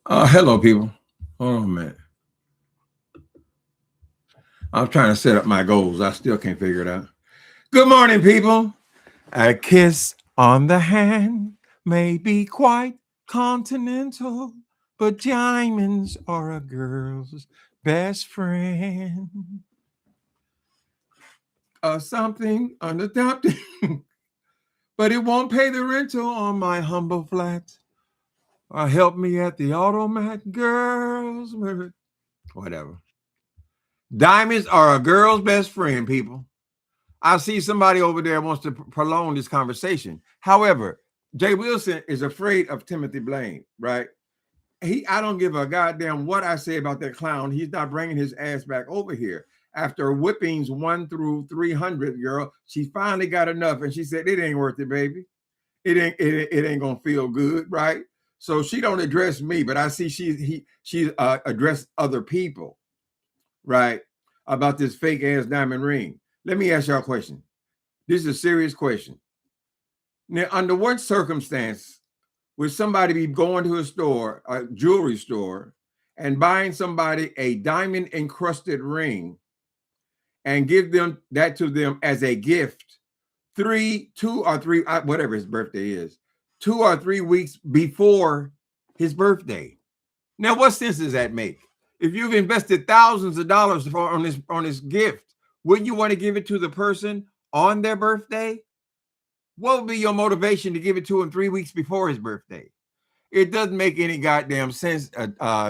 Hello, people. Hold on a minute. I'm trying to set up my goals. I still can't figure it out. Good morning, people. A kiss on the hand may be quite continental, but diamonds are a girl's best friend. Something unadopted, but it won't pay the rental on my humble flat. Help me at the automat, girls. Whatever. Diamonds are a girl's best friend, people. I see somebody over there wants to prolong this conversation. However, Jay Wilson is afraid of Timothy Blaine, right? I don't give a goddamn what I say about that clown. He's not bringing his ass back over here. After whippings 1 through 300, girl, she finally got enough, and she said, "It ain't worth it, baby. It ain't gonna feel good, right?" So she don't address me, but I see she addressed other people, right, about this fake ass diamond ring. Let me ask y'all a question. This is a serious question. Now, under what circumstance would somebody be going to a store, a jewelry store, and buying somebody a diamond encrusted ring and give them that to them as a gift 2 or 3, whatever his birthday is, 2 or 3 weeks before his birthday? Now, what sense does that make? If you've invested thousands of dollars on this gift, wouldn't you want to give it to the person on their birthday? What would be your motivation to give it to him 3 weeks before his birthday? It doesn't make any goddamn sense,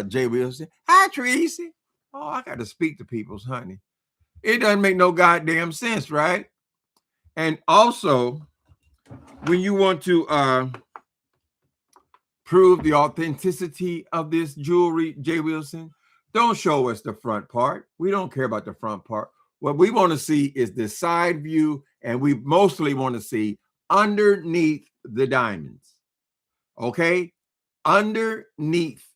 Jay Wilson. Hi, Tracy. Oh, I got to speak to people's honey. It doesn't make no goddamn sense, right? And also, when you want to prove the authenticity of this jewelry, Jay Wilson, don't show us the front part. We don't care about the front part. What we want to see is the side view, and we mostly want to see underneath the diamonds. Okay? Underneath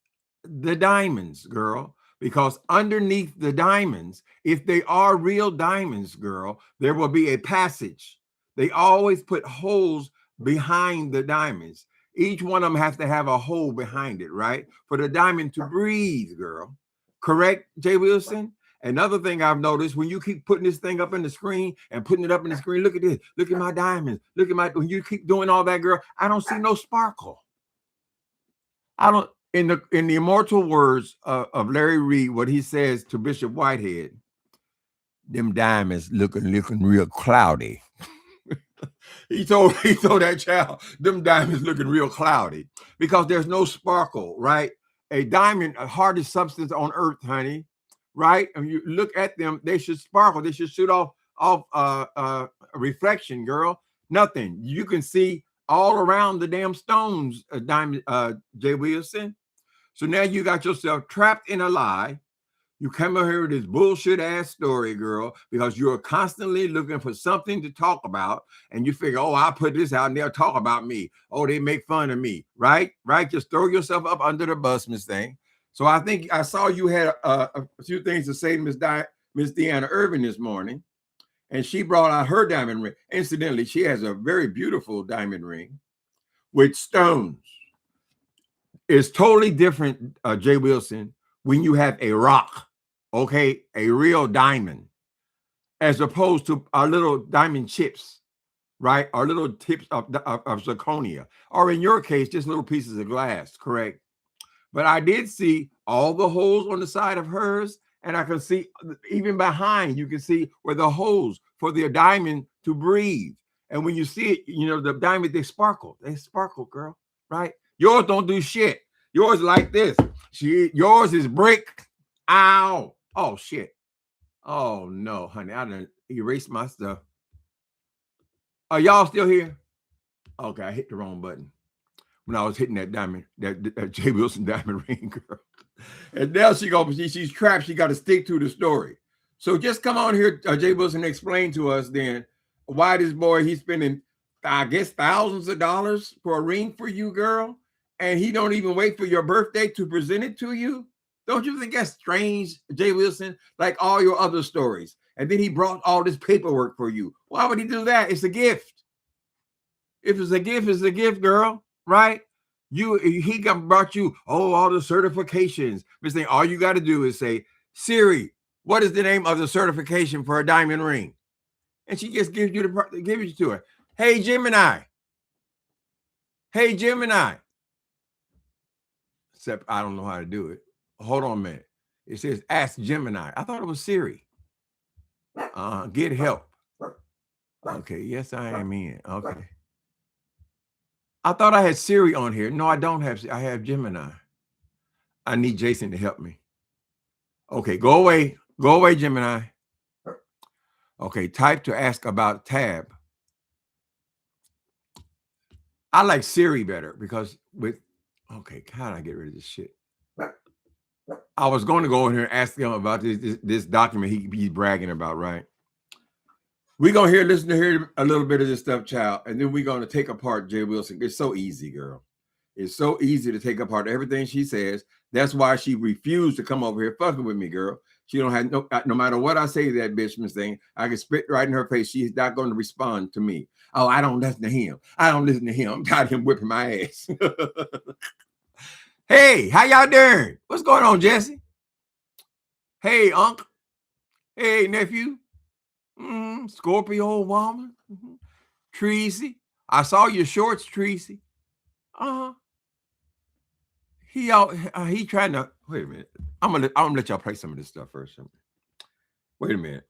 the diamonds, girl. Because underneath the diamonds, if they are real diamonds, girl, there will be a passage. They always put holes behind the diamonds. Each one of them has to have a hole behind it, right? For the diamond to breathe, girl. Correct, Jay Wilson? Another thing I've noticed, when you keep putting this thing up in the screen and putting it up in the screen, look at this, look at my diamonds, look at when you keep doing all that, girl, I don't see no sparkle. I don't, in the immortal words of Larry Reed, what he says to Bishop Whitehead, them diamonds looking real cloudy. he told that child, them diamonds looking real cloudy, because there's no sparkle, right? A diamond, a hardest substance on earth, honey, right? And you look at them, they should sparkle. They should shoot off a reflection, girl. Nothing. You can see all around the damn stones, diamond, Jay Wilson. So now you got yourself trapped in a lie. You come over here with this bullshit ass story, girl, because you're constantly looking for something to talk about, and you figure, oh, I'll put this out and they'll talk about me. Oh, they make fun of me, right? Right? Just throw yourself up under the bus, Miss Thing. So I think I saw you had a few things to say to Miss Deanna Irving this morning, and she brought out her diamond ring. Incidentally, she has a very beautiful diamond ring with stones. It's totally different, Jay Wilson, when you have a rock, okay, a real diamond, as opposed to our little diamond chips, right? Our little tips of zirconia, or in your case, just little pieces of glass, correct? But I did see all the holes on the side of hers, and I can see even behind, you can see where the holes for the diamond to breathe. And when you see it, you know, the diamond, they sparkle, girl, right? Yours don't do shit. Yours like this. Yours is brick. Ow. Oh shit. Oh no, honey. I done erased my stuff. Are y'all still here? Okay, I hit the wrong button when I was hitting that diamond, that J. Wilson diamond ring, girl. And now she's trapped. She got to stick to the story. So just come on here, J. Wilson, and explain to us then why this boy, he's spending, I guess, thousands of dollars for a ring for you, girl, and he don't even wait for your birthday to present it to you. Don't you think that's strange, J. Wilson? Like all your other stories. And then he brought all this paperwork for you. Why would he do that? It's a gift. If it's a gift, it's a gift, girl, right? He brought you all the certifications. Miss Thing, all you got to do is say, Siri, what is the name of the certification for a diamond ring? And she just gives it to her. Hey Gemini. Hey Gemini. Except I don't know how to do it. Hold on a minute. It says ask Gemini. I thought it was Siri. Get help. Okay, yes, I am in. Okay. I thought I had Siri on here. No, I don't have. I have Gemini. I need Jason to help me. Okay, go away. Go away, Gemini. Okay, type to ask about tab. I like Siri better because okay, how do I get rid of this shit? I was going to go in here and ask him about this document he's bragging about, right? We're going to listen to hear a little bit of this stuff, child, and then we're going to take apart J. Wilson. It's so easy, girl. It's so easy to take apart everything she says. That's why she refused to come over here fucking with me, girl. She don't have no matter what I say to that bitch, Miss Thing, I can spit right in her face. She's not going to respond to me. Oh, I don't listen to him. I don't listen to him. I'm tired of him whipping my ass. Hey, how y'all doing? What's going on, Jesse? Hey, Unc. Hey, nephew. Scorpio woman. Tracy. I saw your shorts, Tracy. He trying to wait a minute. I'm gonna let y'all play some of this stuff first. Wait a minute.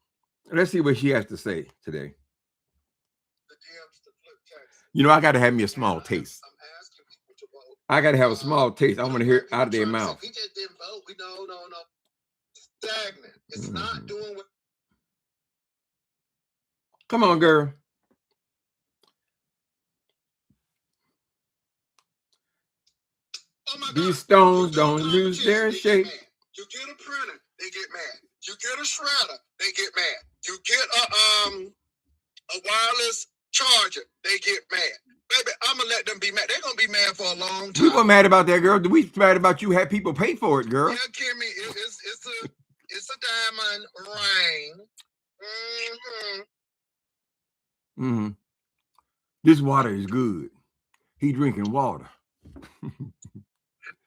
Let's see what she has to say today. You know, I gotta have me a small taste. I gotta have a small taste. I want to hear it out of their mouth. We just didn't vote. No. Stagnant. It's not doing what. Come on, girl. Oh my God. These stones don't lose their shape. You get a printer, they get mad. You get a shredder, they get mad. You get a wireless charger, they get mad. Baby, I'm gonna let them be mad. They're gonna be mad for a long time. We were mad about that, girl. We mad about you had people pay for it, girl. Yeah, Kimmy, it's a diamond ring. This water is good. He drinking water. And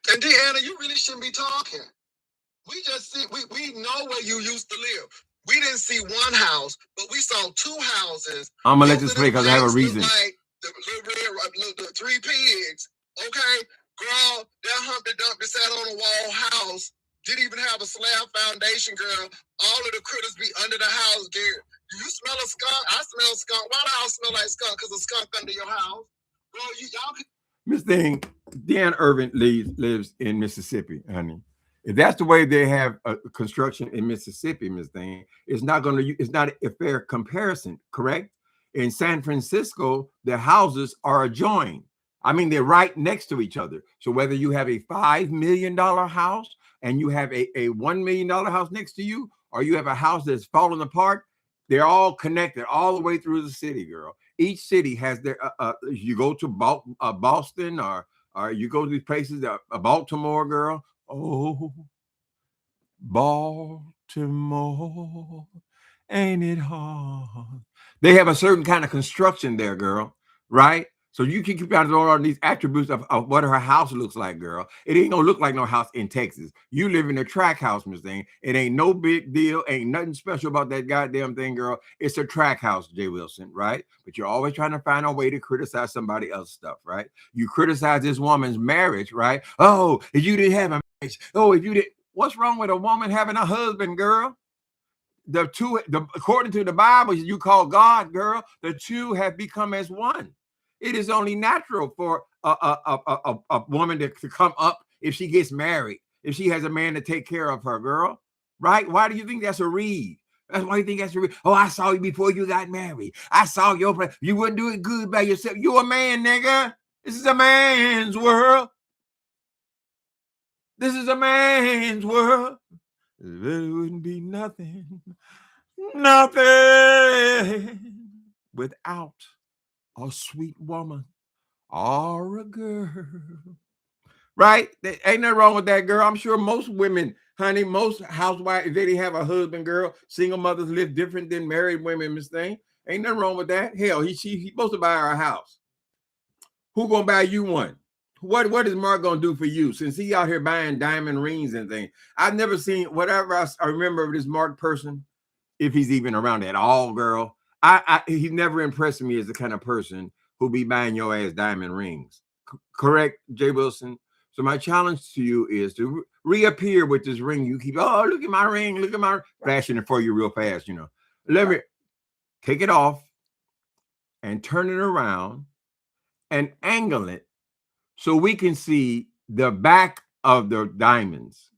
Deanna, you really shouldn't be talking. We just see we know where you used to live. We didn't see one house, but we saw two houses. I'm gonna let this play because I have a reason. Like the three pigs. Okay, girl, that Humpty Dumpty sat on a wall house. Didn't even have a slab foundation, girl. All of the critters be under the house, dear. Do you smell a skunk? I smell skunk. Why do I smell like skunk? Because a skunk under your house. Bro, y'all can. Miss Thing, Dan Irving lives in Mississippi, honey. If that's the way they have construction in Mississippi, Miss Thing, it's not a fair comparison, correct? In San Francisco, the houses are adjoined. I mean, they're right next to each other. So whether you have a $5 million house and you have a $1 million house next to you, or you have a house that's falling apart, they're all connected all the way through the city, girl. Each city has their, you go to Boston or you go to these places, Baltimore, girl. Oh, Baltimore, ain't it hard? They have a certain kind of construction there, girl, right? So you can keep on all these attributes of what her house looks like, girl. It ain't gonna look like no house in Texas. You live in a track house, Miss Thing. It ain't no big deal. Ain't nothing special about that goddamn thing, girl. It's a track house, Jay Wilson, right? But you're always trying to find a way to criticize somebody else's stuff, right? You criticize this woman's marriage, right? Oh, if you didn't have a marriage. Oh, if you didn't. What's wrong with a woman having a husband, girl? According to the Bible, you call God, girl, the two have become as one. It is only natural for a woman to come up if she gets married. if she has a man to take care of her, girl, right? Why do you think that's a read? That's why you think that's a read. Oh, I saw you before you got married. I saw you wouldn't do it good by yourself. You a man, nigga. This is a man's world. This is a man's world. There wouldn't be nothing without a sweet woman or a girl. Right? There ain't nothing wrong with that, girl. I'm sure most women, honey, most housewives, if they didn't have a husband, girl, single mothers live different than married women, Miss Thing. Ain't nothing wrong with that. Hell, he's supposed to buy her a house. Who gonna buy you one? What is Mark gonna do for you since he out here buying diamond rings and things? I've never seen whatever I remember of this Mark person, if he's even around at all, girl. He never impressed me as the kind of person who be buying your ass diamond rings. Correct, Jay Wilson? So my challenge to you is to reappear with this ring. You keep, oh, look at my ring, look at my flashing it for you real fast, you know. Let me take it off and turn it around and angle it so we can see the back of the diamonds.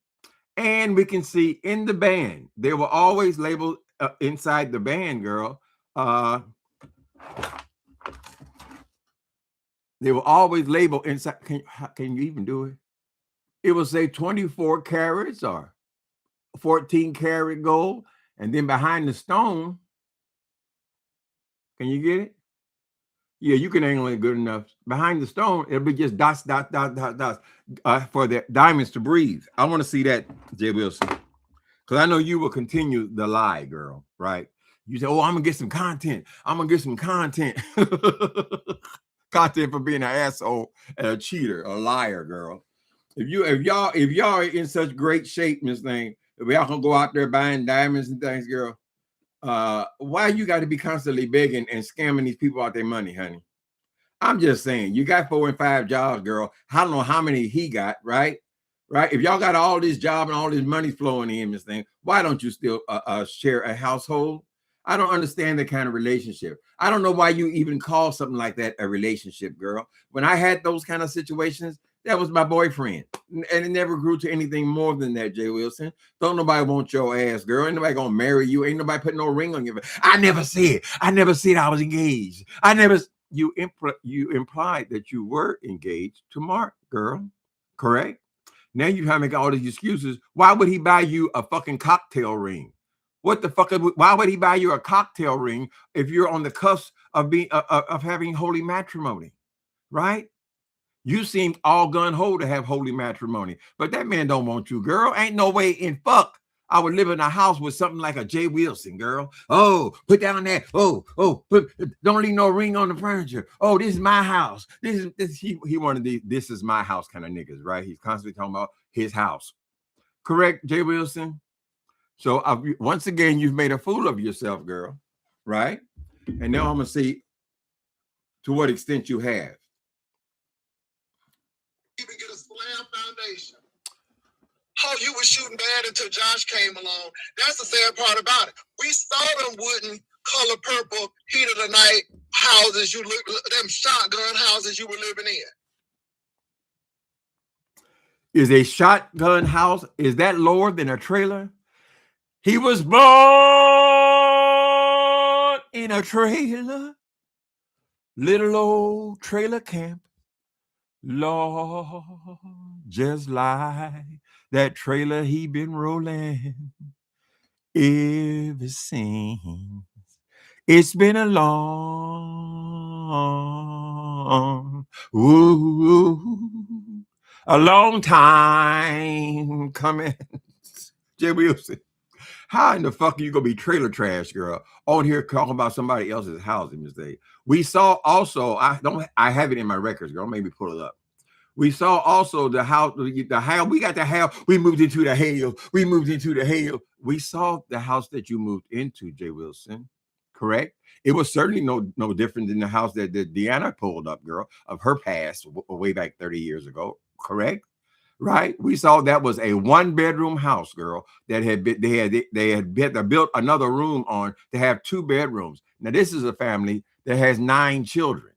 And we can see in the band, they were always labeled inside the band, girl. They were always labeled inside. Can you even do it? It will say 24 carats or 14 karat gold. And then behind the stone, can you get it? Yeah, you can angle it good enough. Behind the stone, it'll be just dots, dots, dots, dots, dots for the diamonds to breathe. I want to see that, Jay Wilson, because I know you will continue the lie, girl, right? You say, oh, I'm going to get some content. I'm going to get some content. Content for being an asshole and a cheater, a liar, girl. If y'all are in such great shape, Miss Thing, if y'all can go out there buying diamonds and things, girl, why you got to be constantly begging and scamming these people out their money, honey? I'm just saying, you got 4 and 5 jobs, girl. I don't know how many he got, right? Right? If y'all got all this job and all this money flowing in, Miss Thing, why don't you still share a household? I don't understand that kind of relationship. I don't know why you even call something like that a relationship, girl. When I had those kind of situations, that was my boyfriend. And it never grew to anything more than that, Jay Wilson. Don't nobody want your ass, girl. Ain't nobody gonna marry you. Ain't nobody putting no ring on you. I never said I was engaged. You implied that you were engaged to Mark, girl. Correct? Now you're trying to make all these excuses. Why would he buy you a fucking cocktail ring? What the fuck? Why would he buy you a cocktail ring if you're on the cusp of being of having holy matrimony, right? You seem all gun-ho to have holy matrimony, but that man don't want you, girl. Ain't no way in fuck I would live in a house with something like a Jay Wilson, girl. Oh, put down that. Don't leave no ring on the furniture. Oh, this is my house. He one of these. This is my house kind of niggas, right? He's constantly talking about his house. Correct, Jay Wilson. So once again, you've made a fool of yourself, girl, right? And now I'm gonna see to what extent you have. Even get a slab foundation. Oh, you were shooting bad until Josh came along. That's the sad part about it. We saw them wooden, color purple, heat of the night houses. Them shotgun houses you were living in. Is a shotgun house, is that lower than a trailer? He was born in a trailer, little old trailer camp. Lord, just like that trailer he been rolling ever since. It's been a long time coming. Jay Wilson, how in the fuck are you gonna be trailer trash, girl, on here talking about somebody else's housing mistake? We saw also, I have it in my records, girl. Maybe pull it up. We saw also the house, we got the house, we moved into the hail. We saw the house that you moved into, Jay Wilson, correct? It was certainly no different than the house that Deanna pulled up, girl, of her past way back 30 years ago, correct? Right? We saw that was a 1-bedroom house, girl, that had been, they had built another room on to have 2 bedrooms. Now, this is a family that has 9 children.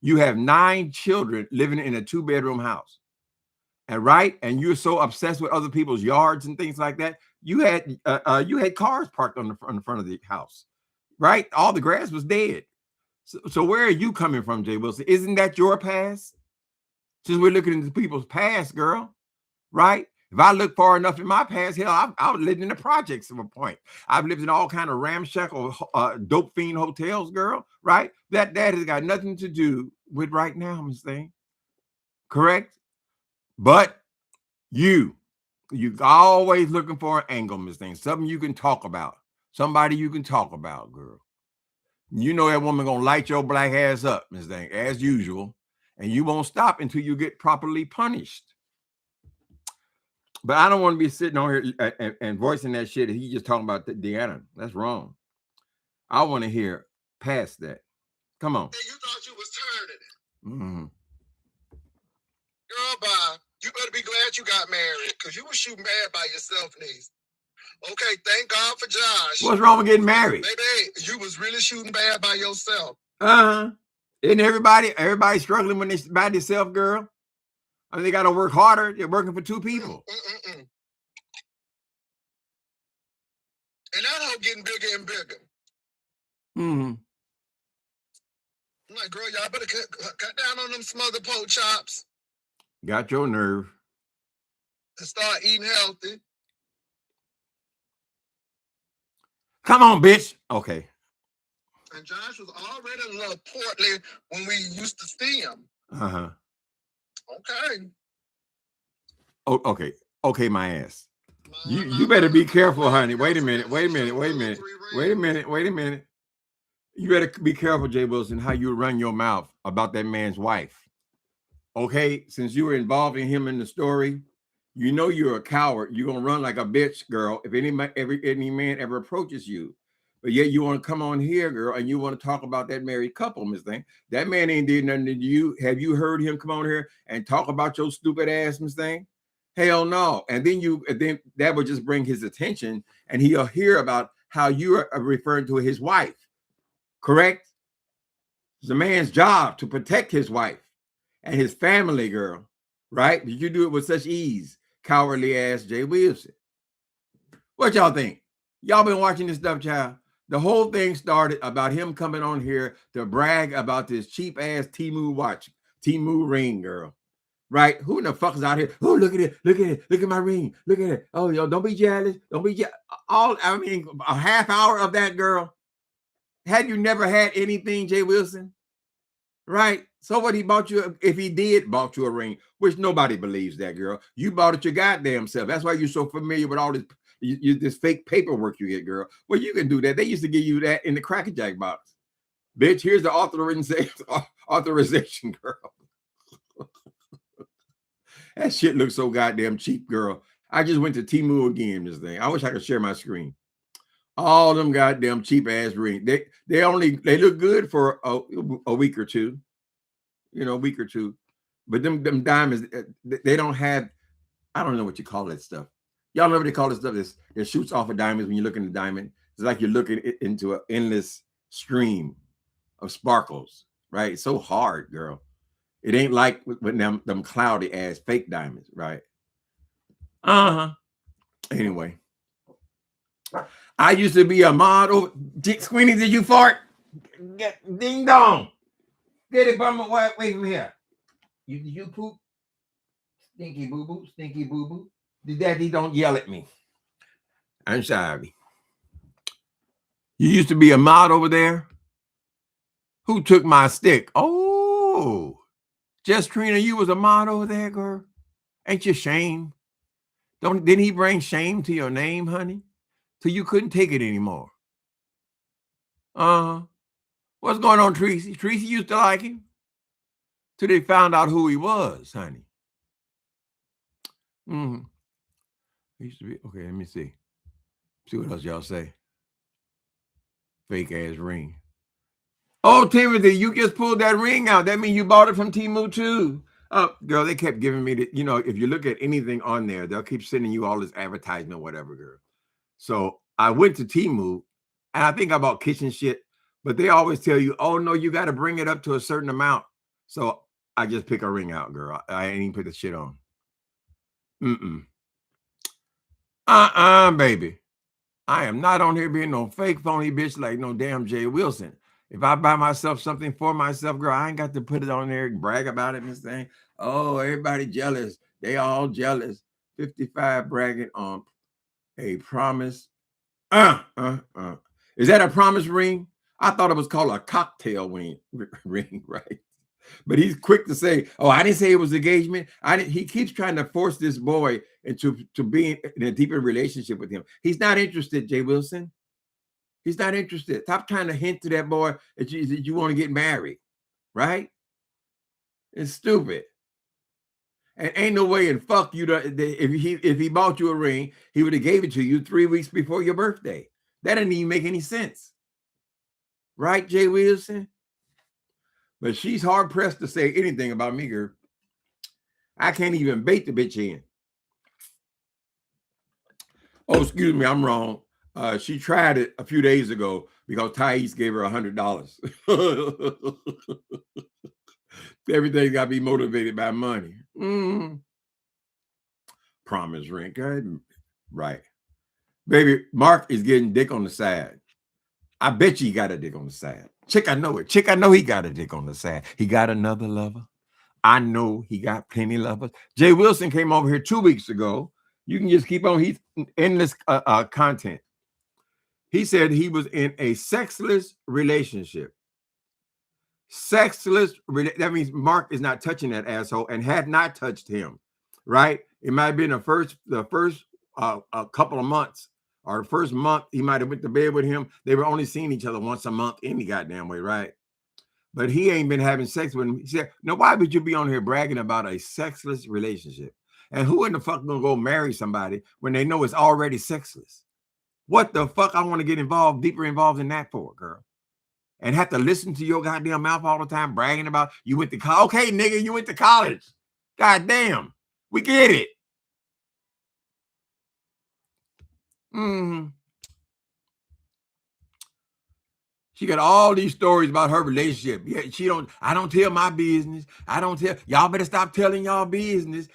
You have 9 children living in a 2-bedroom house. and right, and you're so obsessed with other people's yards and things like that. You had cars parked on the front of the house, right? All the grass was dead. So where are you coming from, Jay Wilson? Isn't that your past? Since we're looking into people's past, girl, right? If I look far enough in my past, hell, I've lived in the projects at a point. I've lived in all kind of ramshackle, dope fiend hotels, girl, right? That has got nothing to do with right now, Miss Thing. Correct? But you always looking for an angle, Miss Thing. Something you can talk about. Somebody you can talk about, girl. You know that woman gonna light your black ass up, Miss Thing, as usual. And you won't stop until you get properly punished. But I don't want to be sitting on here and voicing that shit. He just talking about Deanna. That's wrong. I want to hear past that. Come on. Hey, you thought you was turning. Mm-hmm. Girl, bye. You better be glad you got married, because you was shooting bad by yourself, niece. Okay, thank God for Josh. What's wrong with getting married? Baby, you was really shooting bad by yourself. Isn't everybody struggling when they by themselves, girl? I mean, they got to work harder. They're working for two people. And that hoe getting bigger and bigger. Mm-hmm. I'm like, girl, y'all better cut down on them smothered pork chops. Got your nerve. And start eating healthy. Come on, bitch. Okay. And Josh was already a little portly when we used to see him. Uh-huh. Okay. Oh, okay. Okay, my ass. You better be careful, honey. Wait a minute. You better be careful, Jay Wilson, how you run your mouth about that man's wife. Okay, since you were involved in him in the story, you know you're a coward. You're gonna run like a bitch, girl, if any man ever approaches you. But yet you want to come on here, girl, and you want to talk about that married couple, Miss Thing. That man ain't did nothing to you. Have you heard him come on here and talk about your stupid ass, Miss Thing? Hell no. And then that would just bring his attention, and he'll hear about how you are referring to his wife. Correct? It's a man's job to protect his wife and his family, girl. Right? But you do it with such ease, cowardly ass Jay Wilson. What y'all think? Y'all been watching this stuff, child? The whole thing started about him coming on here to brag about this cheap ass Temu watch, Temu ring, girl. Right? Who in the fuck is out here? Oh, look at it. Look at it. Look at my ring. Look at it. Oh, yo, don't be jealous. Don't be jealous. A half hour of that, girl. Had you never had anything, Jay Wilson? Right? So what, he bought you, if he did bought you a ring, which nobody believes that, girl. You bought it your goddamn self. That's why you're so familiar with all this fake paperwork you get, girl. Well, you can do that. They used to give you that in the Cracker Jack box. Bitch, here's the authorization, girl. That shit looks so goddamn cheap, girl. I just went to Temu again, this thing. I wish I could share my screen. All them goddamn cheap ass rings. They look good for a week or two. You know, a week or two. But them diamonds, they don't have, I don't know what you call that stuff. Y'all know what they call this stuff that shoots off of diamonds when you look in the diamond. It's like you're looking into an endless stream of sparkles, right? It's so hard, girl. It ain't like with them cloudy ass fake diamonds, right? Anyway, I used to be a model. Squeenie, did you fart? Ding dong. Get it, bum away from here. You poop? Stinky boo boo, stinky boo boo. Daddy, don't yell at me. I'm sorry. You used to be a mod over there? Who took my stick? Oh, just Trina, you was a mod over there, girl. Ain't you shame? Didn't he bring shame to your name, honey? So you couldn't take it anymore. What's going on, Tracy? Tracy used to like him till they found out who he was, honey. He used to be, okay, let me see. See what else y'all say. Fake ass ring. Oh, Timothy, you just pulled that ring out. That means you bought it from Temu too. Oh, girl, they kept giving me the, if you look at anything on there, they'll keep sending you all this advertisement, whatever, girl. So I went to Temu and I think I bought kitchen shit, but they always tell you, oh no, you got to bring it up to a certain amount. So I just pick a ring out, girl. I ain't even put the shit on. Baby. I am not on here being no fake phony bitch like no damn Jay Wilson. If I buy myself something for myself, girl, I ain't got to put it on there and brag about it and this thing. Oh, everybody jealous. They all jealous. 55 bragging on a promise. Is that a promise ring? I thought it was called a cocktail ring, right? But he's quick to say, "Oh, I didn't say it was engagement. I didn't." He keeps trying to force this boy into being in a deeper relationship with him. He's not interested, Jay Wilson. He's not interested. Stop trying to hint to that boy that you want to get married, right? It's stupid. And ain't no way in fuck you if he bought you a ring, he would have gave it to you 3 weeks before your birthday. That didn't even make any sense, right, Jay Wilson? But she's hard pressed to say anything about me, girl. I can't even bait the bitch in. Oh, excuse me, I'm wrong. She tried it a few days ago because Thais gave her $100. Everything's got to be motivated by money. Promise ring, good, right? Baby, Mark is getting dick on the side. I bet you he got a dick on the side. Chick, I know it. Chick, I know he got a dick on the side. He got another lover. I know he got plenty of lovers. Jay Wilson came over here 2 weeks ago. You can just keep on. He's endless content. He said he was in a sexless relationship. Sexless. That means Mark is not touching that asshole and had not touched him. Right? It might have been the first a couple of months. Or the first month, he might have went to bed with him. They were only seeing each other once a month any goddamn way, right? But he ain't been having sex with him. He said, "No, why would you be on here bragging about a sexless relationship? And who in the fuck gonna go marry somebody when they know it's already sexless? What the fuck I want to get deeper involved in that for, girl? And have to listen to your goddamn mouth all the time bragging about you went to college. Okay, nigga, you went to college. Goddamn, we get it. She got all these stories about her relationship. Yeah, I don't tell my business. I don't tell. Y'all better stop telling y'all business.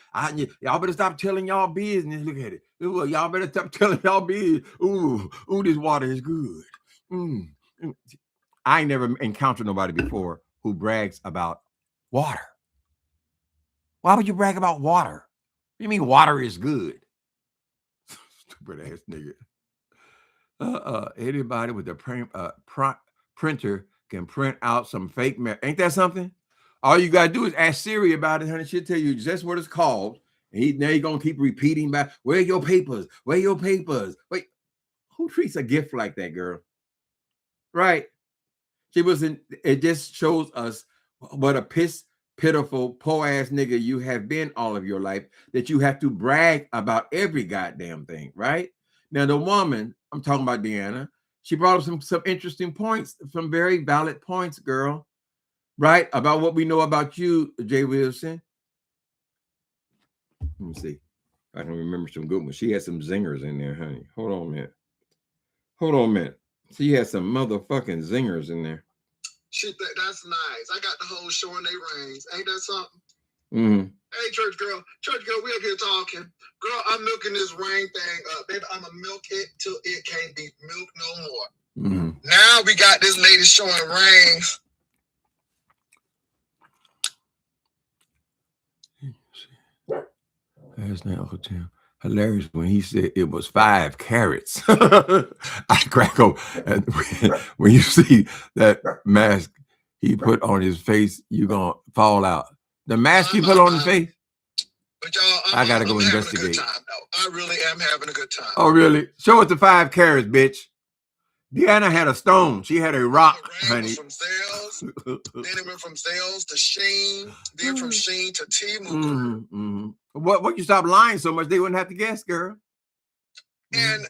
Y'all better stop telling y'all business. Look at it. Ooh, y'all better stop telling y'all business. Ooh, this water is good. I ain't never encountered nobody before who brags about water. Why would you brag about water? What do you mean water is good? Stupid ass nigga. Anybody with a printer can print out some fake mail. Ain't that something? All you gotta do is ask Siri about it, honey. She'll tell you just what it's called. And now you're gonna keep repeating back. Where are your papers? Where are your papers? Wait, who treats a gift like that, girl? Right? It just shows us what a pitiful, poor ass nigga you have been all of your life, that you have to brag about every goddamn thing, right? Now, the woman, I'm talking about Deanna, she brought up some interesting points, some very valid points, girl, right? About what we know about you, Jay Wilson. Let me see. I can remember some good ones. She had some zingers in there, honey. Hold on a minute. She had some motherfucking zingers in there. Shit, that's nice. I got the whole showing they rings. Ain't that something? Hey, church girl, we up here talking. Girl, I'm milking this ring thing up. Baby, I'm going to milk it till it can't be milked no more. Now we got this lady showing rings. That's not Uncle Tim. Hilarious when he said it was 5 carats. I crack up. And when you see that mask he put on his face, you're going to fall out. The mask he put on his face? But y'all, I got to go investigate. I really am having a good time. Oh, really? Show us the 5 carats, bitch. Deanna had a stone. She had a rock, honey. From sales, then it went from sales to Sheen, then from Sheen to Temu. What you stop lying so much, they wouldn't have to guess, girl. And,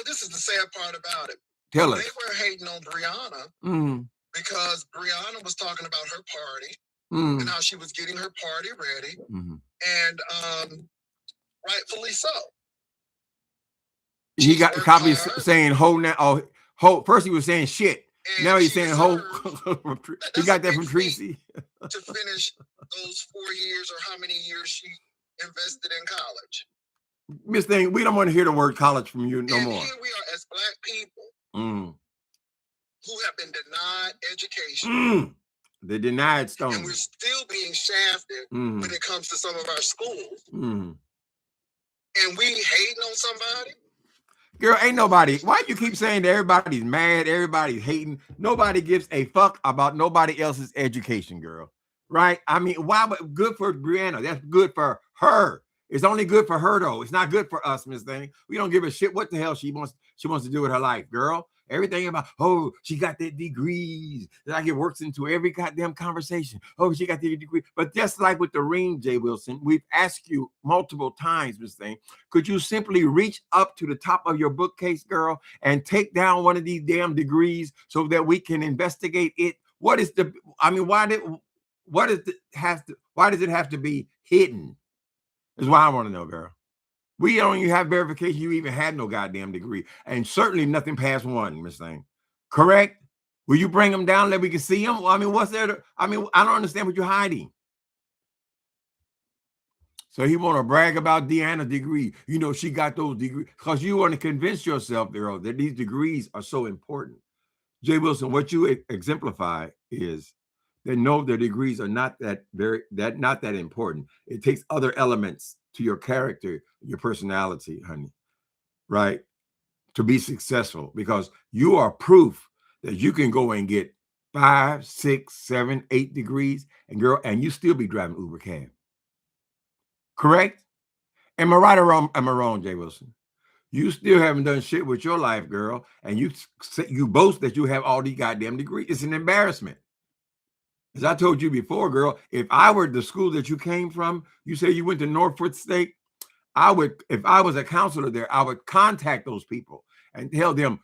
this is the sad part about it. Tell us. They were hating on Brianna because Brianna was talking about her party and how she was getting her party ready. And rightfully so. He got copies saying ho now. Oh, ho. First he was saying shit. And now he's saying ho. He got that from Tracy. To finish those 4 years or how many years she invested in college. Miss Thing, we don't want to hear the word college from you no and more. Here we are as Black people who have been denied education. The denied stone. And we're still being shafted when it comes to some of our schools. And we hating on somebody. Girl, ain't nobody. Why you keep saying that everybody's mad, everybody's hating? Nobody gives a fuck about nobody else's education, girl. Right? I mean, why? Good for Brianna. That's good for her. It's only good for her, though. It's not good for us, Miss Thing. We don't give a shit what the hell she wants to do with her life, girl. Everything about, oh, she got that degrees. Like it works into every goddamn conversation. Oh, she got the degree. But just like with the ring, Jay Wilson, we've asked you multiple times, Miss Thing, could you simply reach up to the top of your bookcase, girl, and take down one of these damn degrees so that we can investigate it? What is the, I mean, why does it have to be hidden? Is what I want to know, girl. We don't even have verification you even had no goddamn degree, and certainly nothing past one, Miss Thing. Correct? Will you bring them down that we can see them? I mean, what's there? I don't understand what you're hiding. So he want to brag about Deanna's degree. You know, she got those degrees because you want to convince yourself, girl, that these degrees are so important. Jay Wilson, what you exemplify is that no, the degrees are not that important. It takes other elements to your character, your personality, honey, right? To be successful, because you are proof that you can go and get 5, 6, 7, 8 degrees, and girl, and you still be driving Uber cab. Correct? Am I right or wrong? Am I wrong, Jay Wilson? You still haven't done shit with your life, girl, and you boast that you have all these goddamn degrees. It's an embarrassment. As I told you before, girl, if I were the school that you came from, you say you went to Norfolk State, if I was a counselor there, I would contact those people and tell them,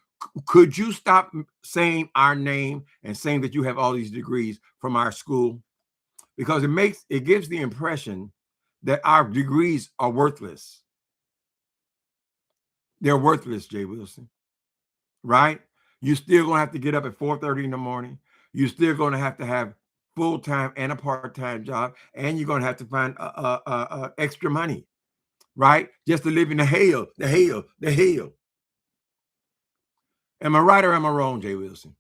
could you stop saying our name and saying that you have all these degrees from our school? Because it gives the impression that our degrees are worthless. They're worthless, Jay Wilson, right? You're still going to have to get up at 4:30 in the morning. You're still going to have full-time and a part-time job, and you're going to have to find extra money, right? Just to live in the hell. Am I right or am I wrong, Jay Wilson?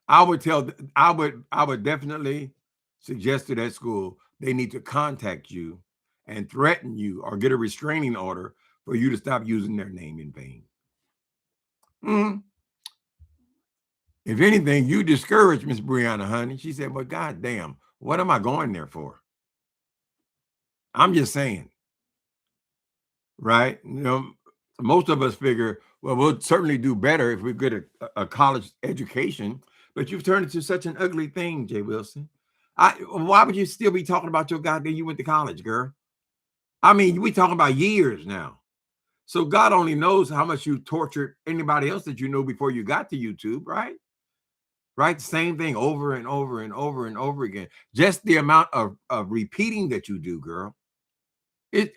I would definitely suggest to that school they need to contact you and threaten you or get a restraining order for you to stop using their name in vain. If anything, you discouraged Miss Brianna, honey. She said, well, goddamn, what am I going there for? I'm just saying, right? You know, most of us figure, well, we'll certainly do better if we get a college education, but you've turned it to such an ugly thing, Jay Wilson. Why would you still be talking about your goddamn, you went to college, girl? I mean, we talking about years now. So God only knows how much you tortured anybody else that you knew before you got to YouTube, right? Right? Same thing over and over and over and over again. Just the amount of repeating that you do, girl. Jay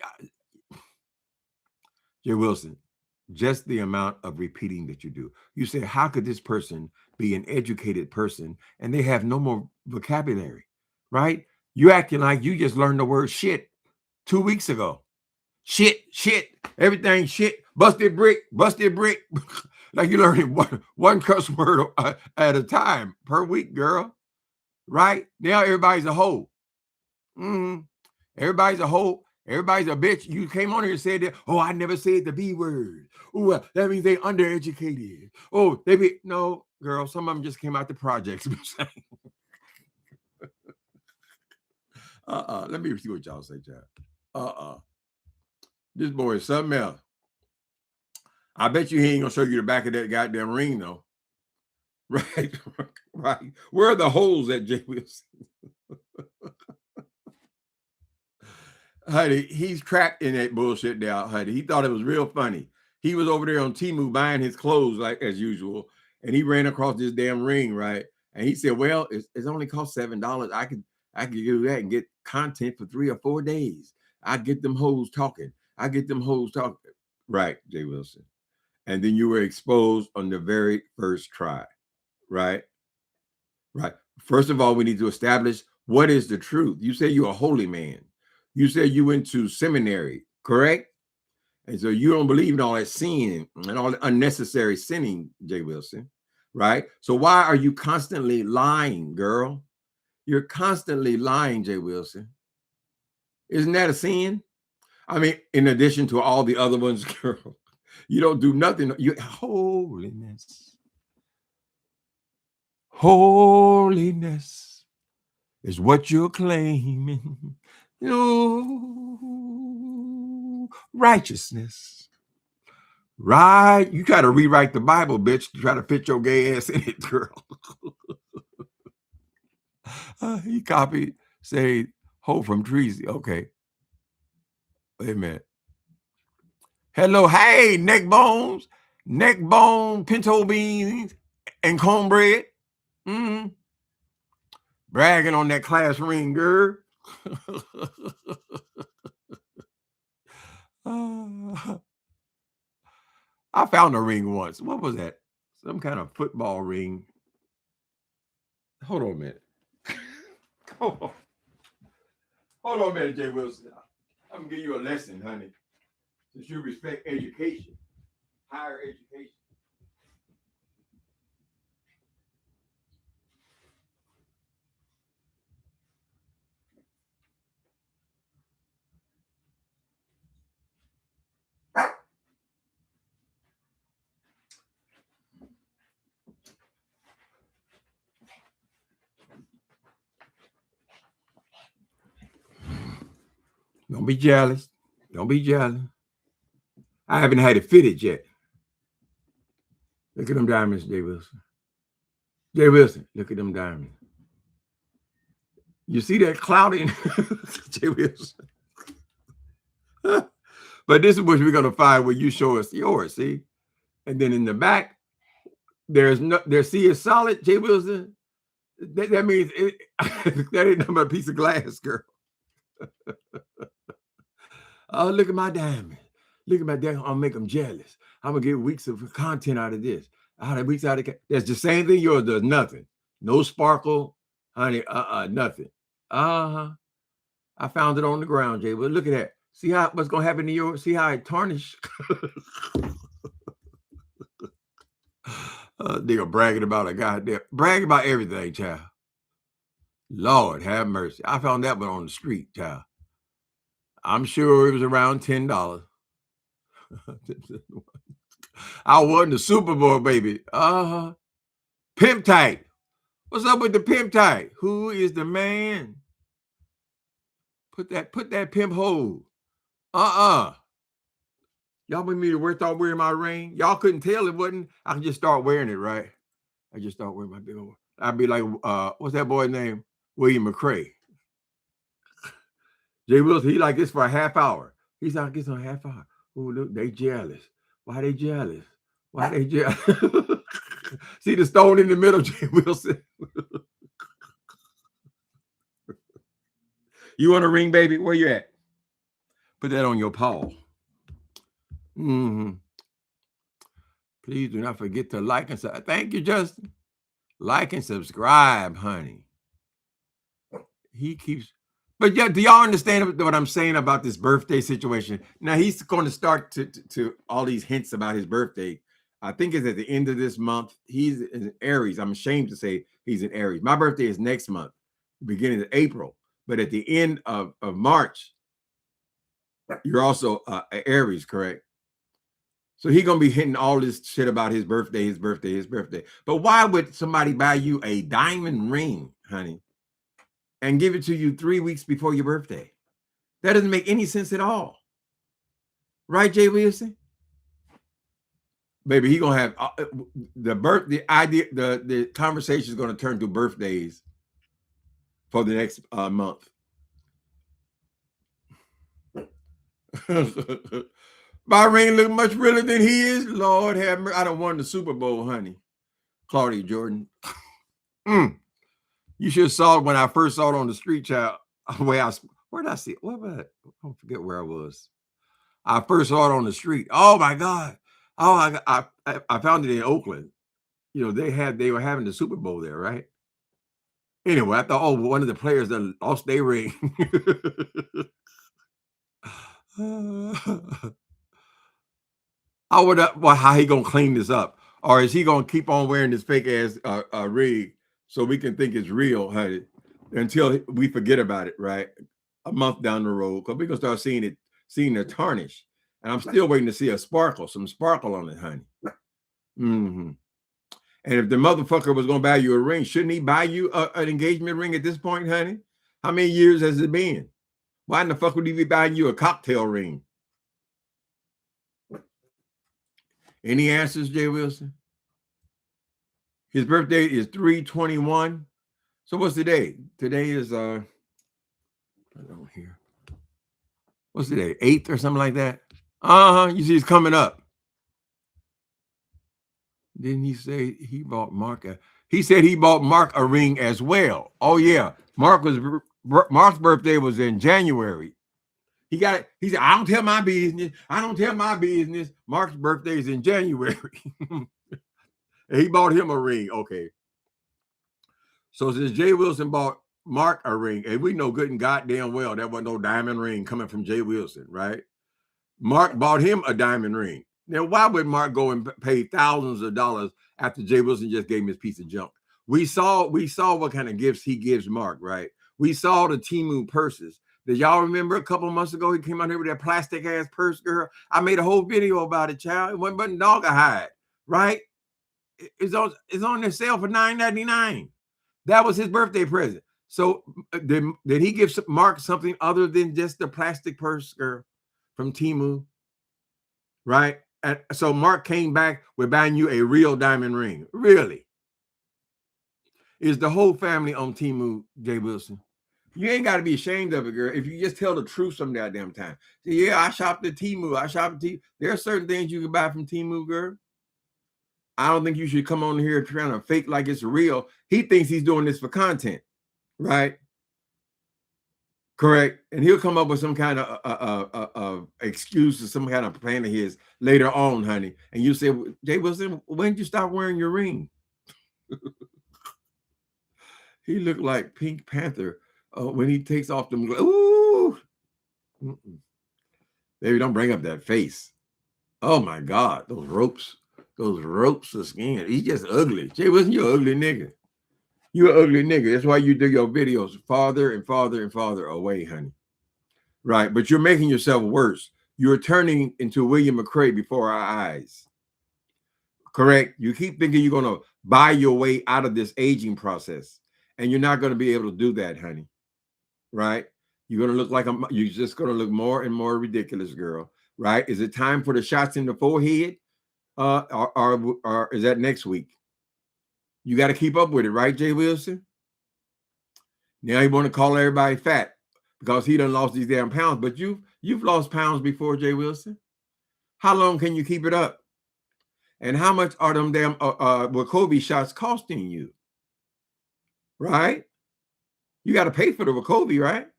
Wilson, just the amount of repeating that you do. You say, how could this person be an educated person and they have no more vocabulary, right? You acting like you just learned the word shit 2 weeks ago. Shit, everything shit, busted brick. Like you're learning one cuss word at a time per week, girl. Right? Now everybody's a hoe. Everybody's a hoe. Everybody's a bitch. You came on here and said that, oh, I never said the B word. Oh, that means they undereducated. Oh, no, girl, some of them just came out the projects. Let me see what y'all say, child. This boy is something else. I bet you he ain't gonna show you the back of that goddamn ring, though. Right. Where are the holes at, Jay Wilson? Honey, he's trapped in that bullshit now, honey. He thought it was real funny. He was over there on Temu buying his clothes like as usual, and he ran across this damn ring, right? And he said, well, it's only cost $7. I could do that and get content for 3 or 4 days. I get them hoes talking. Right, Jay Wilson. And then you were exposed on the very first try, right? Right. First of all, we need to establish what is the truth. You say you're a holy man. You said you went to seminary, correct? And so you don't believe in all that sin and all the unnecessary sinning, Jay Wilson, right? So why are you constantly lying, girl? You're constantly lying, Jay Wilson. Isn't that a sin? I mean, in addition to all the other ones, girl, you don't do nothing. You holiness. Holiness is what you're claiming. No righteousness. Right? You try to rewrite the Bible, bitch, to try to fit your gay ass in it, girl. He copied, say, hoe from Treasy. Okay. Wait a minute. Hello, hey, neck bones, pinto beans, and cornbread. Mm-hmm. Bragging on that class ring, girl. I found a ring once. What was that? Some kind of football ring. Hold on a minute. Hold on a minute, Jay Wilson. I'm gonna give you a lesson, honey. Since you respect education, higher education. Don't be jealous. Don't be jealous. I haven't had it fitted yet. Look at them diamonds, Jay Wilson. Jay Wilson, look at them diamonds. You see that clouding, Jay Wilson? But this is what we're gonna find when you show us yours, see? And then in the back, there's see it's solid, Jay Wilson. That means that ain't nothing but a piece of glass, girl. Oh, look at my diamond. Look at my diamond. I'll make them jealous. I'm gonna get weeks of content out of this. Weeks out of that's the same thing yours does. Nothing. No sparkle, honey. Nothing. I found it on the ground, Jay. But look at that. See how what's gonna happen to yours? See how it tarnished? Nigga bragging about a goddamn bragging about everything, child. Lord have mercy. I found that one on the street, child. I'm sure it was around $10. I won the Super Bowl, baby. Pimp tight. What's up with the pimp tight? Who is the man? Put that pimp hold. Y'all want me to start wearing my ring? Y'all couldn't tell it wasn't. I can just start wearing it, right? I just start wearing my big old. I'd be like, what's that boy's name? William McCrae. Jay Wilson, he like this for a half hour. He's like this on a half hour. Oh, look, they jealous. Why they jealous? Why they jealous? See the stone in the middle, Jay Wilson. You want a ring, baby? Where you at? Put that on your paw. Please do not forget to like and subscribe. Thank you, Justin. Like and subscribe, honey. He keeps, but yeah, do y'all understand what I'm saying about this birthday situation? Now he's going to start to all these hints about his birthday. I think it's at the end of this month. He's in Aries. I'm ashamed to say he's in Aries. My birthday is next month, beginning of April. But at the end of March, you're also Aries, correct? So he's going to be hitting all this shit about his birthday. But why would somebody buy you a diamond ring, honey, and give it to you 3 weeks before your birthday? That doesn't make any sense at all. Right, Jay Wilson? Baby, he going to have the conversation is going to turn to birthdays for the next month. My ring look much realer than he is. Lord have mercy. I done won the Super Bowl, honey. Claudia Jordan. You should have saw it when I first saw it on the street, child. Where did I see it? What was it? I don't forget where I was. I first saw it on the street. Oh my God. Oh, I found it in Oakland. You know, they were having the Super Bowl there, right? Anyway, I thought, one of the players that lost their ring. I would, well, how he gonna clean this up, or is he gonna keep on wearing this fake ass rig so we can think it's real, honey, until we forget about it, right? A month down the road, because we're gonna start seeing the tarnish, and I'm still waiting to see some sparkle on it, honey. Mm-hmm. And if the motherfucker was gonna buy you a ring, shouldn't he buy you an engagement ring at this point, honey? How many years has it been? Why in the fuck would he be buying you a cocktail ring? Any answers, Jay Wilson? His birthday is 3/21. So what's today? Today is I don't hear. What's today? 8th or something like that? You see, it's coming up. Didn't he say he bought Mark he said he bought Mark a ring as well. Oh yeah. Mark's birthday was in January. He got it. He said, I don't tell my business. I don't tell my business. Mark's birthday is in January. He bought him a ring. Okay. So since Jay Wilson bought Mark a ring, and we know good and goddamn well that wasn't no diamond ring coming from Jay Wilson, right? Mark bought him a diamond ring. Now, why would Mark go and pay thousands of dollars after Jay Wilson just gave him his piece of junk? We saw what kind of gifts he gives Mark, right? We saw the Temu purses. Did y'all remember a couple of months ago he came out here with that plastic ass purse, girl? I made a whole video about it, child. It wasn't but dog a hide, right? It's on their sale for $9.99. That was his birthday present. So did he give Mark something other than just the plastic purse, girl, from Temu? Right? And so Mark came back with buying you a real diamond ring. Really? Is the whole family on Temu, Jay Wilson? You ain't got to be ashamed of it, girl. If you just tell the truth some goddamn time. Say, yeah, I shopped at Temu. There are certain things you can buy from Temu, girl. I don't think you should come on here trying to fake like it's real. He thinks he's doing this for content, right? Correct. And he'll come up with some kind of excuse or some kind of plan of his later on, honey. And you say, Jay Wilson, when did you stop wearing your ring? He looked like Pink Panther when he takes off them. Ooh. Baby, don't bring up that face. Oh my God, those ropes of skin. He's just ugly. Jay Wilson, you're an ugly nigga. You're an ugly nigga. That's why you do your videos farther and farther and farther away, honey. Right. But you're making yourself worse. You're turning into William McCrae before our eyes. Correct. You keep thinking you're going to buy your way out of this aging process. And you're not going to be able to do that, honey. Right. You're going to look like you're just going to look more and more ridiculous, girl. Right. Is it time for the shots in the forehead? Or is that next week? You got to keep up with it, right, Jay Wilson? Now you want to call everybody fat because he done lost these damn pounds, but you've lost pounds before, Jay Wilson. How long can you keep it up? And how much are them damn Wegovy shots costing you? Right? You got to pay for the Wegovy, right?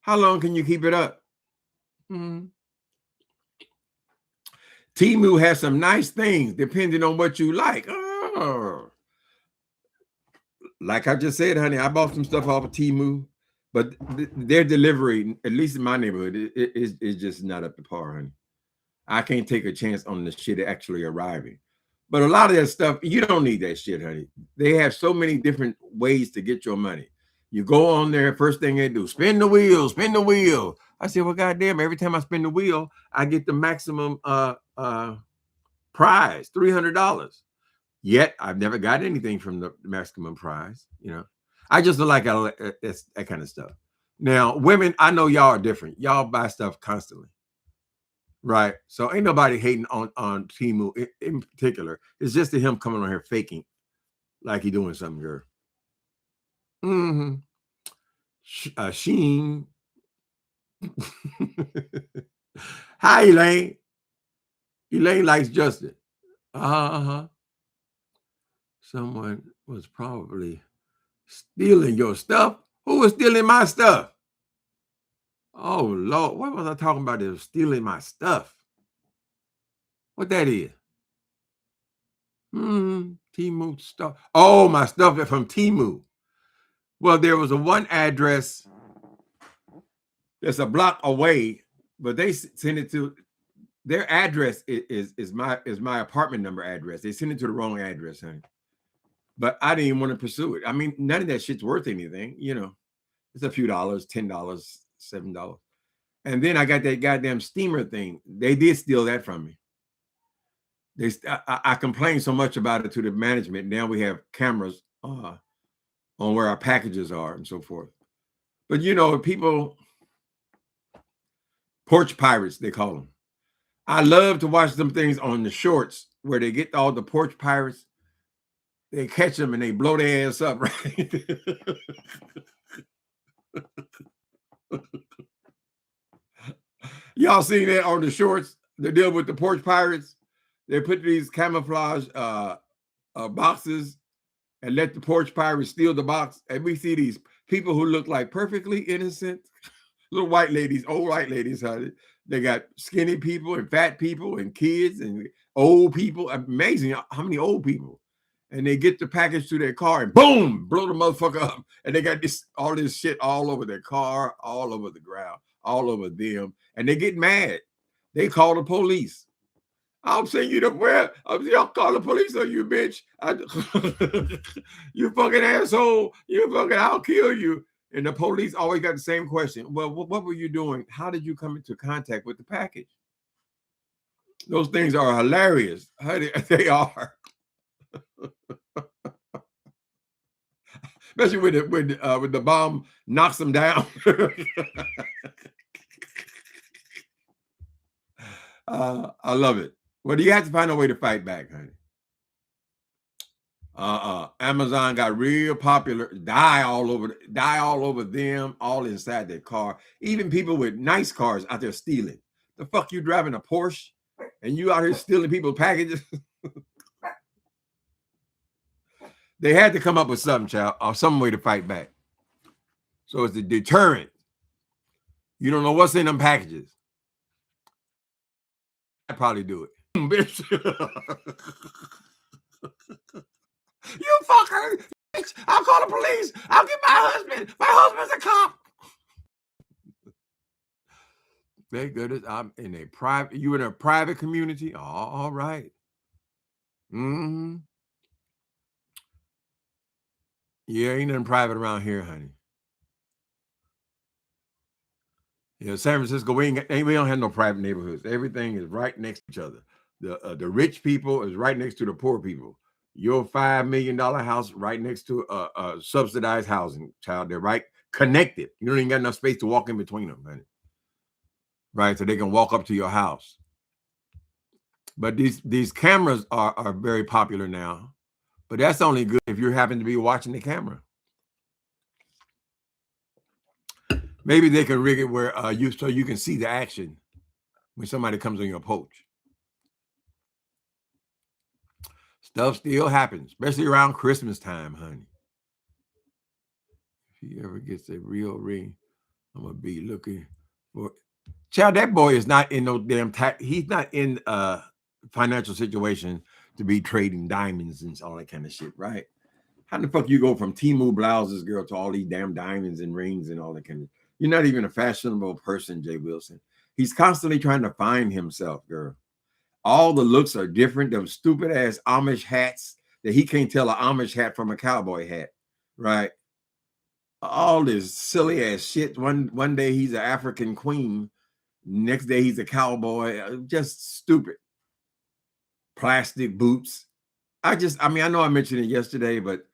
How long can you keep it up? Temu has some nice things depending on what you like. Oh. Like I just said, honey, I bought some stuff off of Temu, but their delivery, at least in my neighborhood, is just not up to par, honey. I can't take a chance on the shit actually arriving. But a lot of that stuff, you don't need that shit, honey. They have so many different ways to get your money. You go on there, first thing they do, spin the wheel, spin the wheel. I said, well, goddamn, every time I spin the wheel, I get the maximum prize, $300. Yet I've never got anything from the maximum prize. You know, I just don't like that kind of stuff. Now, women, I know y'all are different. Y'all buy stuff constantly, right? So ain't nobody hating on Temu in particular. It's just him coming on here faking like he doing something, girl. Sheen. Hi, Elaine. Elaine likes Justin. Someone was probably stealing your stuff. Who was stealing my stuff? Oh, Lord. What was I talking about? They were stealing my stuff. What that is? Temu stuff. Oh, my stuff is from Temu. Well, there was one address that's a block away but they send it to their address is my apartment number address. They send it to the wrong address, honey. But I didn't even want to pursue it. I mean, none of that shit's worth anything, you know. It's a few dollars, $10, $7. And then I got that goddamn steamer thing. They did steal that from me. I complained so much about it to the management. Now we have cameras on where our packages are and so forth. But you know, people, porch pirates, they call them. I love to watch them things on the shorts where they get all the porch pirates. They catch them and they blow their ass up, right? Y'all seen that on the shorts? The deal with the porch pirates. They put these camouflage boxes and let the porch pirates steal the box. And we see these people who look like perfectly innocent little white ladies, old white ladies, honey. They got skinny people and fat people and kids and old people. Amazing how many old people. And they get the package to their car and boom, blow the motherfucker up. And they got all this shit all over their car, all over the ground, all over them. And they get mad. They call the police. I'm saying you the where? Y'all call the police on you, bitch. You fucking asshole. You fucking, I'll kill you. And the police always got the same question. Well, what were you doing? How did you come into contact with the package? Those things are hilarious. They are. Especially when the bomb knocks them down. I love it. Well, you have to find a way to fight back, honey. Amazon got real popular, die all over them, all inside their car. Even people with nice cars out there stealing. The fuck you driving a Porsche and you out here stealing people's packages? They had to come up with something, child, or some way to fight back. So it's a deterrent. You don't know what's in them packages. I'd probably do it. Bitch. You fucker, bitch. I'll call the police. I'll get my husband. My husband's a cop. Thank goodness I'm in a private, you in a private community? Oh, all right. Mm-hmm. Yeah, ain't nothing private around here, honey. Yeah, San Francisco, we don't have no private neighborhoods. Everything is right next to each other. The rich people is right next to the poor people. Your $5 million house right next to a subsidized housing, child. They're right connected. You don't even got enough space to walk in between them, honey. Right, so they can walk up to your house. But these cameras are very popular now. But that's only good if you happen to be watching the camera. Maybe they can rig it where so you can see the action when somebody comes on your porch. Stuff still happens, especially around Christmas time, honey. If he ever gets a real ring, I'm gonna be looking for. Child, that boy is not in no damn he's not in a financial situation to be trading diamonds and all that kind of shit, right? How the fuck you go from Temu blouses, girl, to all these damn diamonds and rings and all that kind of. You're not even a fashionable person, Jay Wilson. He's constantly trying to find himself, girl. All the looks are different. Them stupid ass Amish hats that he can't tell an Amish hat from a cowboy hat, right? All this silly ass shit. One day he's an African queen. Next day he's a cowboy. Just stupid. Plastic boots. I know I mentioned it yesterday, but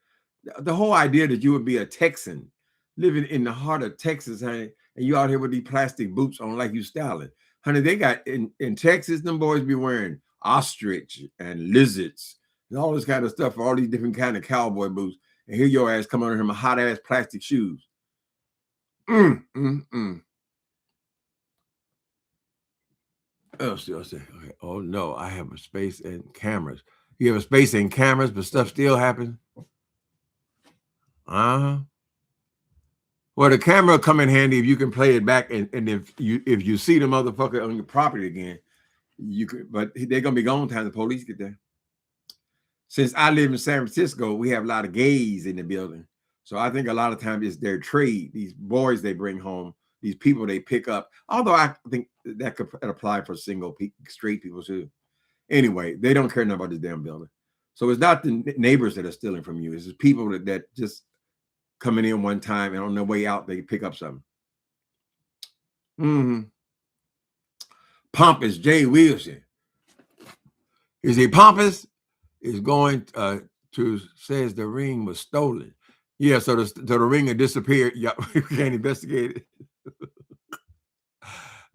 the whole idea that you would be a Texan living in the heart of Texas, honey, and you out here with these plastic boots on like you styling. Honey, they got in Texas, them boys be wearing ostrich and lizards and all this kind of stuff for all these different kind of cowboy boots. And here your ass come under him a hot ass plastic shoes. Oh, still say, okay. Oh no, I have a space and cameras. You have a space and cameras, but stuff still happens. Well, the camera come in handy if you can play it back, and if you see the motherfucker on your property again, you could. But they're gonna be gone time the police get there. Since I live in San Francisco, we have a lot of gays in the building, so I think a lot of times it's their trade. These boys they bring home these people they pick up. Although I think that could apply for single straight people too. Anyway, they don't care enough about this damn building. So it's not the neighbors that are stealing from you. It's just people that just coming in one time and on their way out, they pick up something. Pompous Jay Wilson. Is he pompous? Is going to says the ring was stolen. Yeah, so the ring had disappeared. Yeah, we can't investigate it.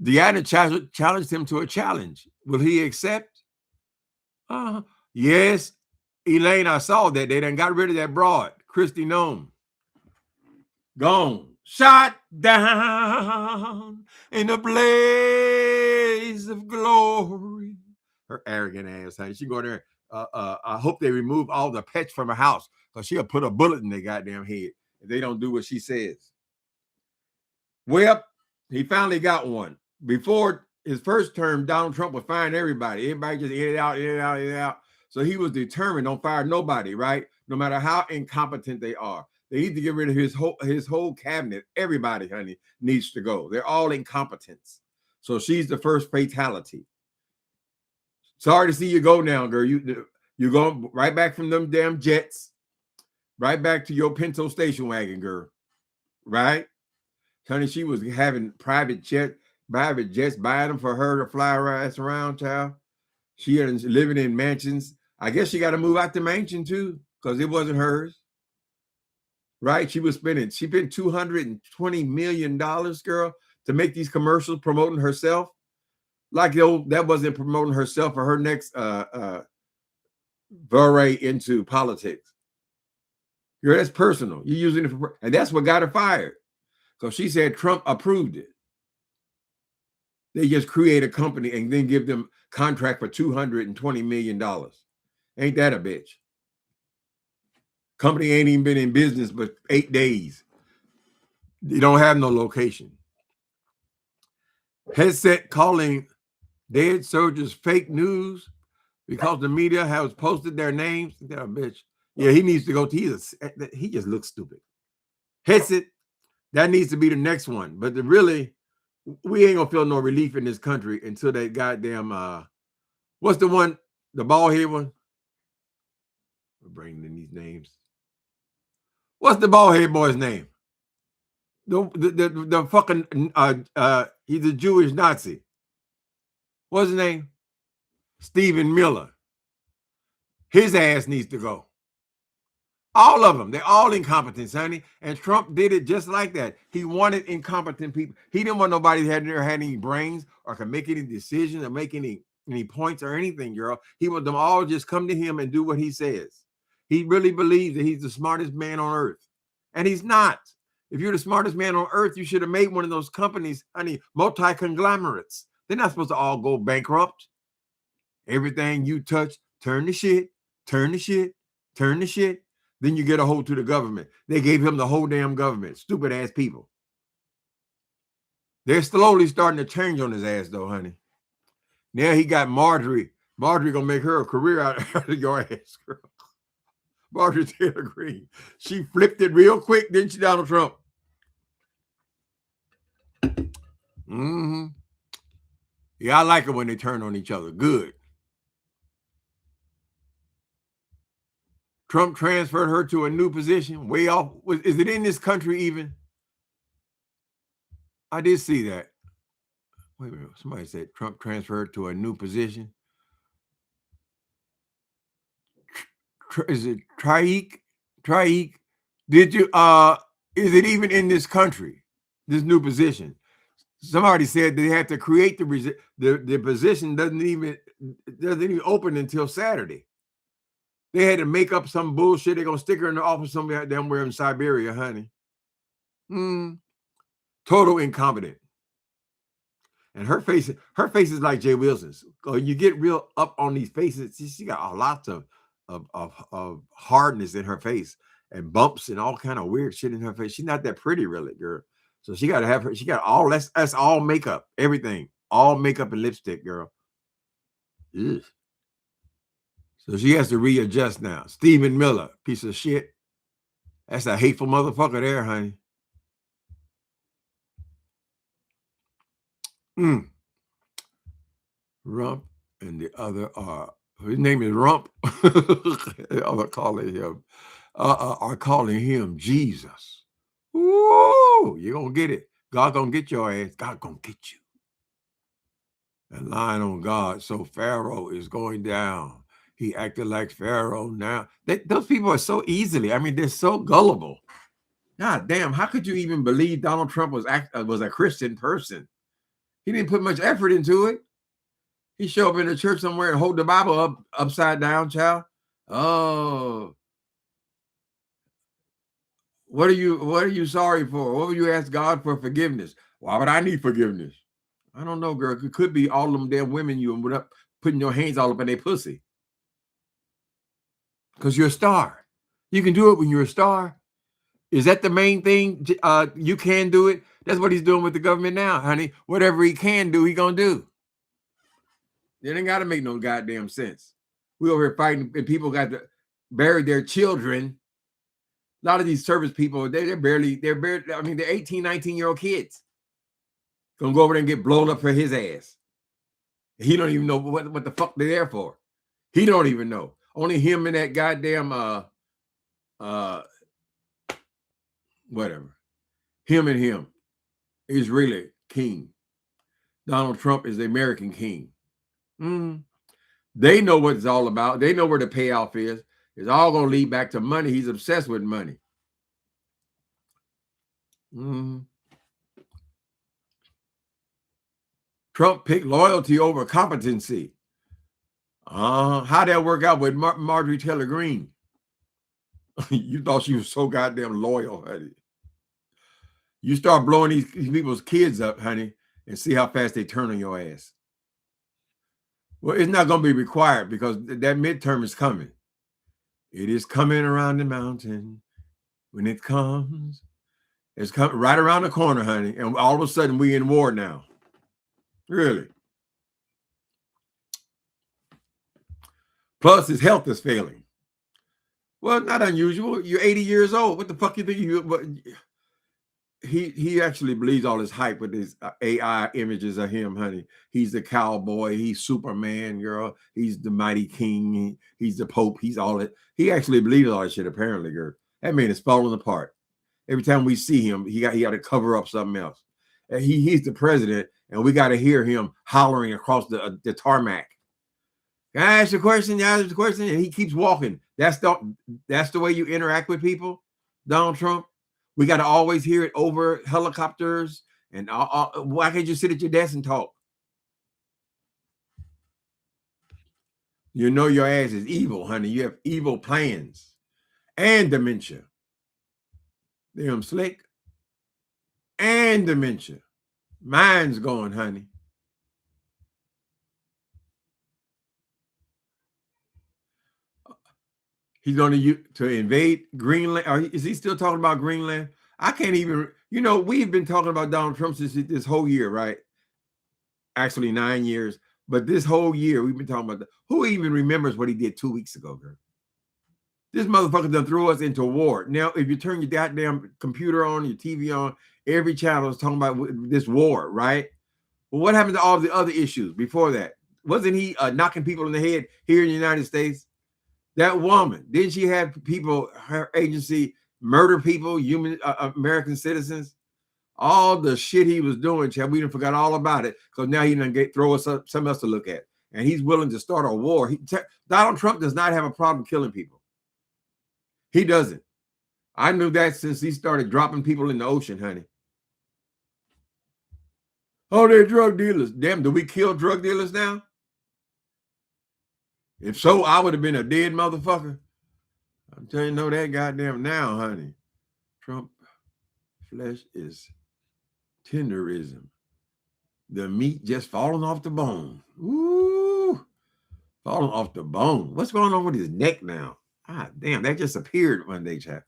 Deanna challenged him to a challenge. Will he accept? Yes. Elaine, I saw that. They done got rid of that broad. Christy Nome. Gone. Shot down in a blaze of glory. Her arrogant ass, honey. She go there. I hope they remove all the pets from her house because she'll put a bullet in their goddamn head if they don't do what she says. Well, he finally got one. Before his first term, Donald Trump was firing everybody. Everybody just in and out. So he was determined, don't fire nobody, right? No matter how incompetent they are. They need to get rid of his whole cabinet. Everybody, honey, needs to go. They're all incompetents. So she's the first fatality. Sorry to see you go now, girl. You're going right back from them damn jets, right back to your Pinto station wagon, girl. Right? Honey, she was having private jets buying them for her to fly around, child. She is living in mansions. I guess she got to move out the mansion too, because it wasn't hers. Right? She spent $220 million, girl, to make these commercials promoting herself. Like that wasn't promoting herself for her next foray into politics. Girl, that's personal. You're using it for, and that's what got her fired. Because she said Trump approved it. They just create a company and then give them contract for $220 million. Ain't that a bitch? Company ain't even been in business but 8 days. They don't have no location. Headset calling dead soldiers fake news because the media has posted their names. That a bitch. Yeah, he needs to go to he just looks stupid. Headset, that needs to be the next one. But really, we ain't gonna feel no relief in this country until they goddamn what's the one, the bald head one? We're bringing in these names. What's the bald head boy's name? The fucking he's a Jewish Nazi. What's his name? Stephen Miller. His ass needs to go. All of them. They're all incompetent, honey. And Trump did it just like that. He wanted incompetent people. He didn't want nobody that never had any brains or could make any decisions or make any points or anything, girl. He wanted them all just come to him and do what he says. He really believes that he's the smartest man on earth. And he's not. If you're the smartest man on earth, you should have made one of those companies, honey, multi-conglomerates. They're not supposed to all go bankrupt. Everything you touch, turn to shit, turn to shit, turn to shit. Then you get a hold to the government. They gave him the whole damn government. Stupid ass people. They're slowly starting to change on his ass though, honey. Now he got Marjorie. Marjorie gonna make her a career out of your ass, girl. Marjorie Taylor Greene. She flipped it real quick, didn't she, Donald Trump? Yeah, I like it when they turn on each other. Good. Trump transferred her to a new position, way off. Is it in this country even? I did see that. Wait a minute. Somebody said Trump transferred to a new position. Is it Traik? Did you is it even in this country? This new position? Somebody said they had to create the position doesn't even open until Saturday. They had to make up some bullshit. They're gonna stick her in the office somewhere in Siberia, honey. Total incompetent. And her face is like Jay Wilson's. You get real up on these faces. She got a lot of hardness in her face and bumps and all kind of weird shit in her face. She's not that pretty, really, girl. So she got to have her. She got all that's all makeup, everything, all makeup and lipstick, girl. Ugh. So she has to readjust now. Stephen Miller, piece of shit. That's a hateful motherfucker there, honey. Rump and the other his name is Rump. The other calling him are calling him Jesus. Ooh, you're gonna get it. God gonna get your ass. God gonna get you. And lying on God. So Pharaoh is going down. He acted like Pharaoh now. Those people are so easily, I mean, they're so gullible. God damn, how could you even believe Donald Trump was a Christian person? He didn't put much effort into it. He show up in the church somewhere and hold the Bible upside down, child. Oh, what are you sorry for? What would you ask God for forgiveness? Why would I need forgiveness? I don't know, girl. It could be all them damn women you ended up putting your hands all up in their pussy. Because you're a star. You can do it when you're a star. Is that the main thing? You can do it. That's what he's doing with the government now, honey. Whatever he can do, he gonna do. It ain't got to make no goddamn sense. We over here fighting, and people got to bury their children. A lot of these service people, they're barely, I mean, they're 18, 19-year-old kids. Gonna go over there and get blown up for his ass. He don't even know what the fuck they're there for. He don't even know. Only him and that goddamn whatever. Him and him is really king. Donald Trump is the American king. They know what it's all about. They know where the payoff is. It's all going to lead back to money. He's obsessed with money. Trump picked loyalty over competency. How'd that work out with Marjorie Taylor Greene? You thought she was so goddamn loyal, honey. You start blowing these people's kids up, honey, and see how fast they turn on your ass. Well, it's not going to be required because that midterm is coming. It is coming around the mountain. When it comes, it's coming right around the corner, honey. And all of a sudden, we in war now. Really. Plus, his health is failing. Well, not unusual. You're 80 years old. What the fuck you think you... He actually believes all his hype with his AI images of him, honey. He's the cowboy. He's Superman, girl. He's the mighty king. He's the Pope. He's all that. He actually believes all that shit, apparently, girl. That man is falling apart. Every time we see him, he got to cover up something else. And he's the president, and we got to hear him hollering across the tarmac. Can I ask you a question? You ask the question, and he keeps walking. That's the way you interact with people, Donald Trump. We got to always hear it over helicopters. And why can't you sit at your desk and talk? You know your ass is evil, honey. You have evil plans and dementia. Damn slick. And dementia. Mine's going, honey. He's going to invade Greenland. Is he still talking about Greenland? I can't even, we've been talking about Donald Trump since this whole year, right? Actually 9 years. But this whole year, we've been talking about who even remembers what he did 2 weeks ago, girl? This motherfucker done threw us into a war. Now, if you turn your goddamn computer on, your TV on, every channel is talking about this war, right? Well, what happened to all the other issues before that? Wasn't he knocking people in the head here in the United States? That woman, didn't she have people, her agency, murder people, human American citizens? All the shit he was doing, Chad, we done forgot all about it because now he done throw us something else to look at. And he's willing to start a war. Donald Trump does not have a problem killing people. He doesn't. I knew that since he started dropping people in the ocean, honey. Oh, they're drug dealers. Damn, do we kill drug dealers now? If so, I would have been a dead motherfucker. I'm telling you, know that goddamn now, honey. Trump flesh is tenderism. The meat just falling off the bone. Ooh, falling off the bone. What's going on with his neck now? Ah, damn, that just appeared one day, chap.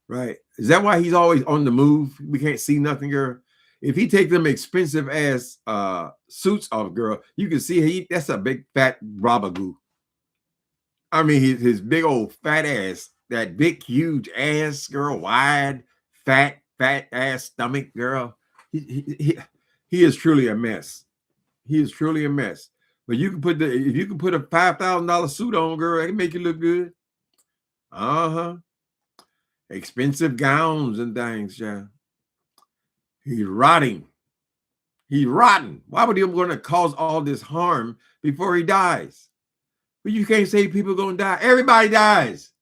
Right? Is that why he's always on the move? We can't see nothing, girl. If he take them expensive ass suits off, girl, you can see that's a big fat robagoo. I mean, his big old fat ass, that big, huge ass, girl, wide, fat ass stomach, girl. He is truly a mess. He is truly a mess. But you can put if you can put a $5,000 suit on, girl, it can make you look good. Expensive gowns and things, yeah. He's rotting. He's rotten. Why would he want to cause all this harm before he dies? But you can't say people are going to die. Everybody dies.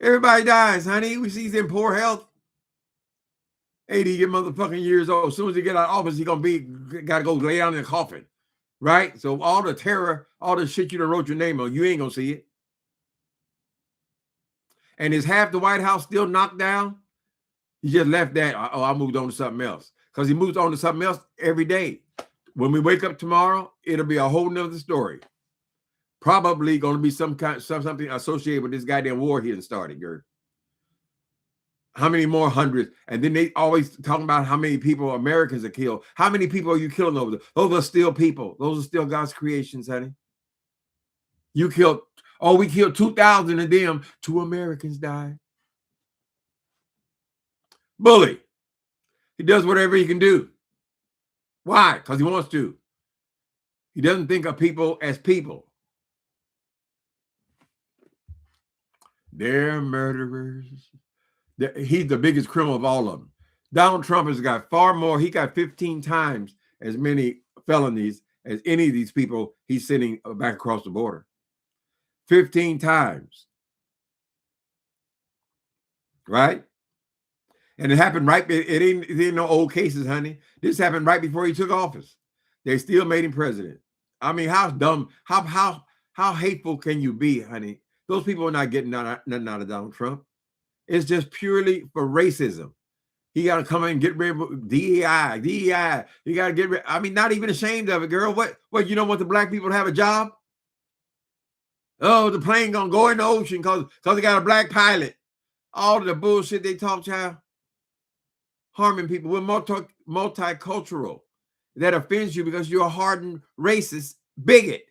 Everybody dies, honey. We see he's in poor health. 80 motherfucking years old. As soon as he get out of office, he got to go lay down in a coffin, right? So all the terror, all the shit you done wrote your name on, you ain't going to see it. And is half the White House still knocked down? He just left that. Oh, I moved on to something else. Because he moves on to something else every day. When we wake up tomorrow, it'll be a whole nother story. Probably going to be something associated with this goddamn war he had started, girl. How many more hundreds? And then they always talking about how many people Americans are killed. How many people are you killing over there? Those are still people. Those are still God's creations, honey. You killed, we killed 2,000 of them. 2 Americans died. Bully. He does whatever he can do. Why? Because he wants to. He doesn't think of people as people. They're murderers. He's the biggest criminal of all of them. Donald Trump has got far more. He got 15 times as many felonies as any of these people he's sending back across the border. 15 times. Right? And it happened right. It ain't no old cases, honey. This happened right before he took office. They still made him president. I mean, how dumb, how hateful can you be, honey? Those people are not getting nothing out of Donald Trump. It's just purely for racism. He got to come in and get rid of DEI. You got to get rid. I mean, not even ashamed of it, girl. What? You don't want the black people to have a job? Oh, the plane gonna go in the ocean because they got a black pilot. All of the bullshit they talk, child. Harming people. We're multicultural. That offends you because you're a hardened racist bigot.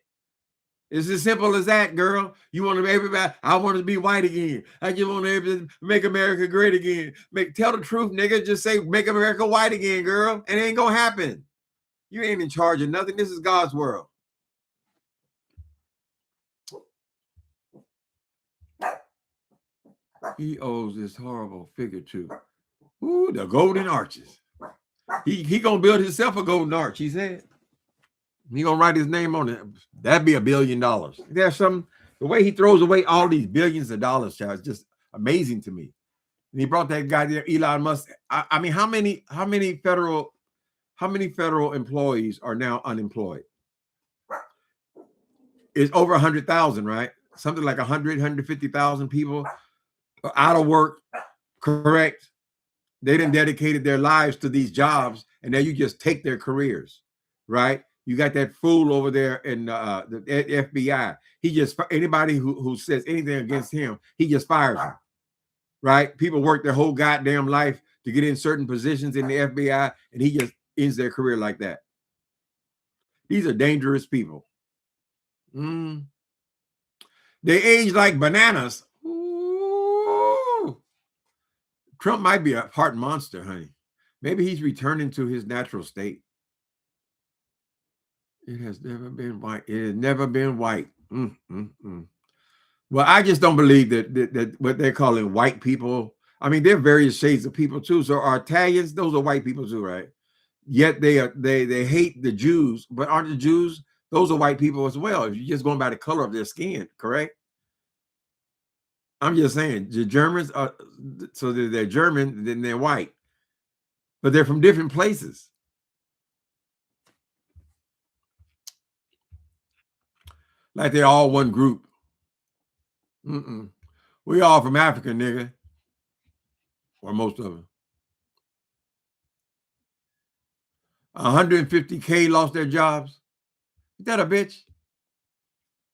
It's as simple as that, girl. You want everybody, I want to be white again. I just want to make America great again. Tell the truth, nigga. Just say, make America white again, girl. And it ain't going to happen. You ain't in charge of nothing. This is God's world. He owes this horrible figure to, the golden arches. He going to build himself a golden arch, he said. He gonna write his name on it. That'd be $1 billion. There's some, the way he throws away all these billions of dollars, child, is just amazing to me. And he brought that guy there, Elon Musk. I mean, how many federal employees are now unemployed? It's over 100,000, right? Something like 150,000 people are out of work. Correct. They didn't dedicated their lives to these jobs, and now you just take their careers, right? You got that fool over there in the FBI. He just, anybody who says anything against him, he just fires them, right? People work their whole goddamn life to get in certain positions in the FBI, and he just ends their career like that. These are dangerous people. They age like bananas. Ooh. Trump might be a part monster, honey. Maybe he's returning to his natural state. It has never been white. It has never been white. Well, I just don't believe that what they're calling white people. I mean, there are various shades of people too. So are Italians, those are white people too, right? Yet they hate the Jews, but aren't the Jews? Those are white people as well. If you're just going by the color of their skin, correct? I'm just saying the Germans are, so they're German, then they're white, but they're from different places. Like they're all one group. We all from Africa, nigga. Or most of them. 150K lost their jobs. Is that a bitch?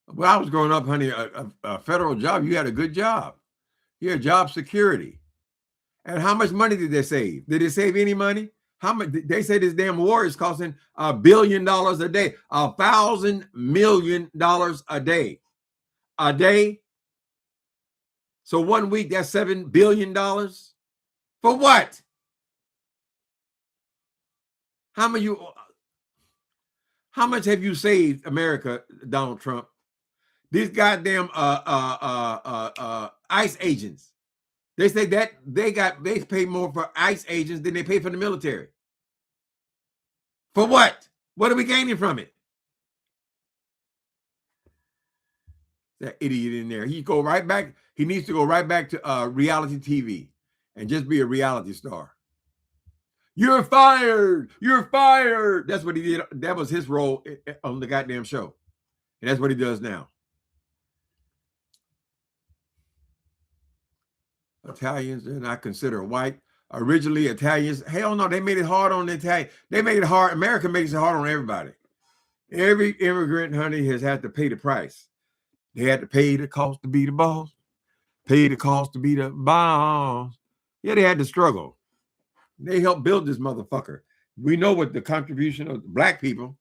When I was growing up, honey, a federal job, you had a good job. You had job security. And how much money did they save? Did they save any money? How much? They say this damn war is costing $1 billion a day, $1,000 million a day. A day. So 1 week, that's $7 billion. For what? How much have you saved America, Donald Trump? These goddamn ICE agents. They say that they pay more for ICE agents than they pay for the military. For what? What are we gaining from it? That idiot in there. He go right back. He needs to go right back to reality TV and just be a reality star. You're fired. You're fired. That's what he did. That was his role on the goddamn show. And that's what he does now. Italians, they're not considered white. Originally, Italians, hell no, they made it hard on the Italian. They made it hard. America makes it hard on everybody. Every immigrant, honey, has had to pay the price. They had to pay the cost to be the boss, pay the cost to be the boss. Yeah, they had to struggle. They helped build this motherfucker. We know what the contribution of the black people.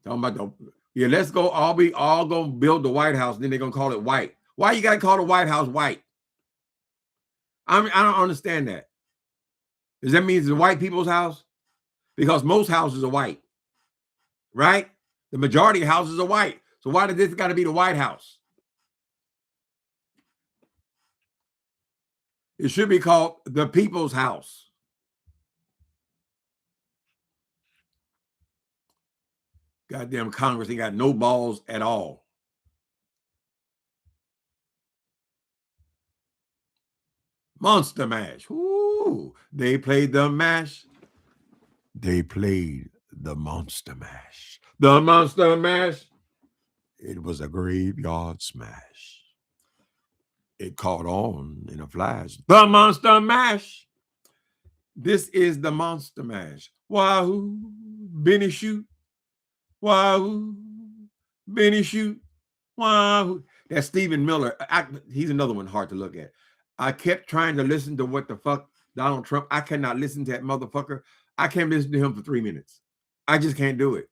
Talking about let's go. All gonna build the White House. Then they're gonna call it white. Why you gotta call the White House white? I mean, I don't understand that. Does that mean it's the white people's house? Because most houses are white, right? The majority of houses are white. So why did this got to be the White House? It should be called the people's house. Goddamn Congress ain't got no balls at all. Monster Mash. Ooh, they played the mash. They played the Monster Mash. The Monster Mash. It was a graveyard smash. It caught on in a flash. The Monster Mash. This is the Monster Mash. Wahoo, Benny shoot. Wahoo, Benny shoot. Wahoo. That's Stephen Miller. He's another one hard to look at. I kept trying to listen to what the fuck Donald Trump. I cannot listen to that motherfucker. I can't listen to him for 3 minutes. I just can't do it.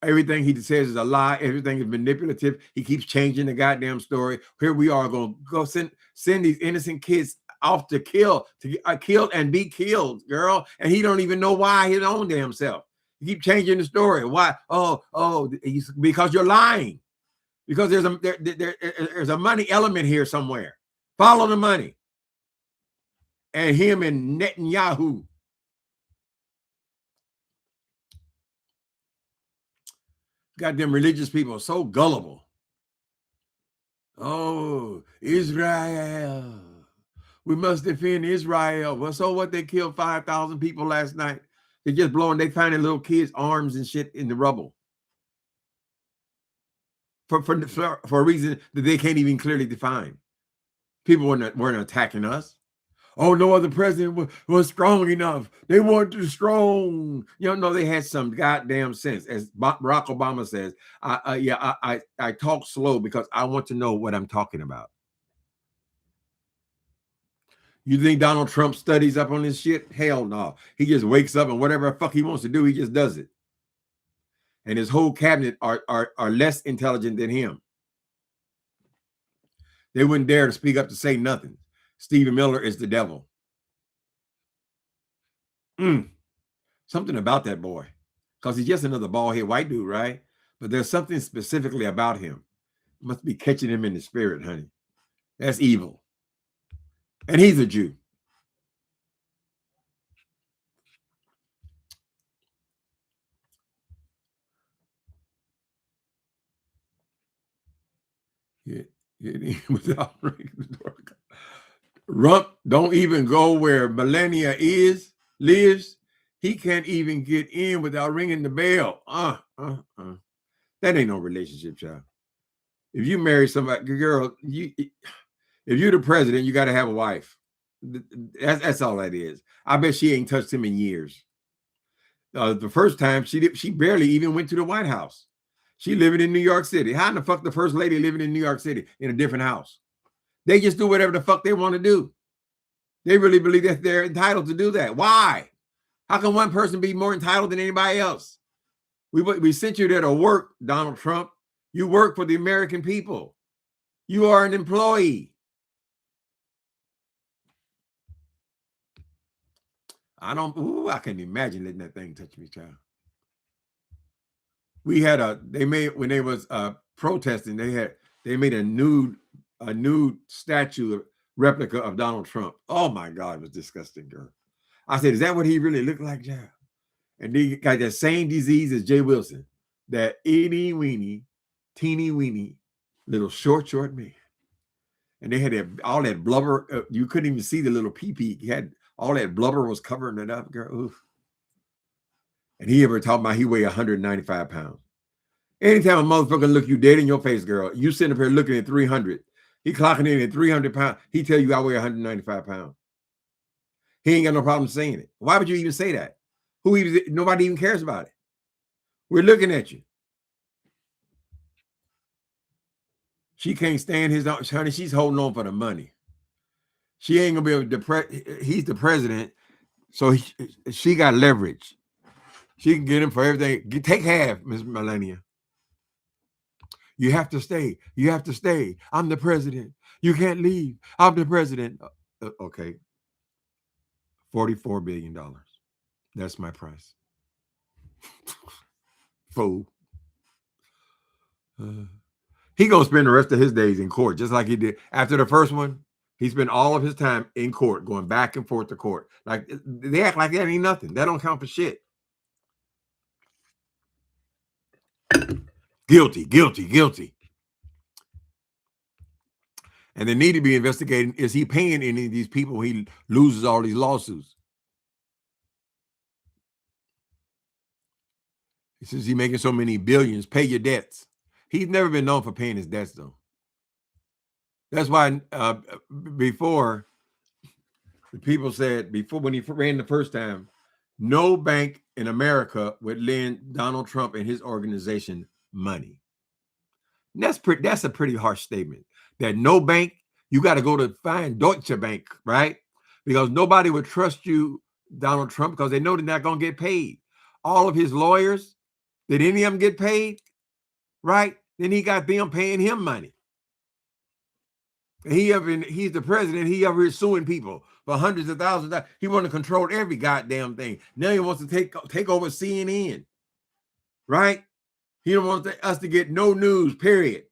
Everything he says is a lie. Everything is manipulative. He keeps changing the goddamn story. Here we are going to go send these innocent kids off to kill, to get killed and be killed, girl. And he don't even know why his own damn self. You keep changing the story. Why? Because you're lying. Because there's a money element here somewhere. Follow the money. And him and Netanyahu. Goddamn religious people are so gullible. Oh, Israel. We must defend Israel. Well, so what? They killed 5,000 people last night. They're just blowing. They finding little kids' arms and shit in the rubble. For a reason that they can't even clearly define. People weren't attacking us. Oh, no other president was strong enough. They weren't too strong. No, they had some goddamn sense. As Barack Obama says, I talk slow because I want to know what I'm talking about. You think Donald Trump studies up on this shit? Hell no. He just wakes up and whatever the fuck he wants to do, he just does it. And his whole cabinet are less intelligent than him. They wouldn't dare to speak up to say nothing. Stephen Miller is the devil. Something about that boy. Because he's just another bald-headed white dude, right? But there's something specifically about him. Must be catching him in the spirit, honey. That's evil. And he's a Jew. Without ringing the door. Rump don't even go where Melania lives. He can't even get in without ringing the bell. That ain't no relationship, child. If you marry somebody, girl, if you're the president, you got to have a wife. That's all that is. I bet she ain't touched him in years. The first time she barely even went to the White House. She living in New York City. How in the fuck the first lady living in New York City in a different house? They just do whatever the fuck they want to do. They really believe that they're entitled to do that. Why? How can one person be more entitled than anybody else? We sent you there to work, Donald Trump. You work for the American people. You are an employee. I can't imagine letting that thing touch me, child. We had when they was protesting, they made a nude statue replica of Donald Trump. Oh my God, it was disgusting, girl. I said, is that what he really looked like, child? And they got that same disease as Jay Wilson, that itty weeny, teeny weeny, little short man. And they had all that blubber. You couldn't even see the little pee-pee. He had all that blubber was covering it up, girl. Oof. And he ever talking about he weighed 195 pounds. Anytime a motherfucker look you dead in your face, girl, you sitting up here looking at 300. He clocking in at 300 pounds. He tell you I weigh 195 pounds. He ain't got no problem saying it. Why would you even say that? Nobody even cares about it. We're looking at you. She can't stand his own, honey. She's holding on for the money. She ain't gonna be able to he's the president, so she got leverage. She can get him for everything. Take half, Miss Melania. You have to stay. You have to stay. I'm the president. You can't leave. I'm the president. Okay. $44 billion. That's my price. Fool. He gonna spend the rest of his days in court, just like he did after the first one. He spent all of his time in court, going back and forth to court. Like they act like that ain't nothing. That don't count for shit. Guilty, guilty, guilty. And they need to be investigating, is he paying any of these people when he loses all these lawsuits? He says he's making so many billions, pay your debts. He's never been known for paying his debts, though. That's why before, the people said, when he ran the first time, no bank in America would lend Donald Trump and his organization money. And that's a pretty harsh statement. That no bank, you got to go to find Deutsche Bank, right? Because nobody would trust you, Donald Trump, because they know they're not going to get paid. All of his lawyers, did any of them get paid? Right? Then he got them paying him money. He's the president. He ever is suing people for hundreds of thousands of dollars. He want to control every goddamn thing. Now he wants to take over CNN. Right? He don't want us to get no news, period.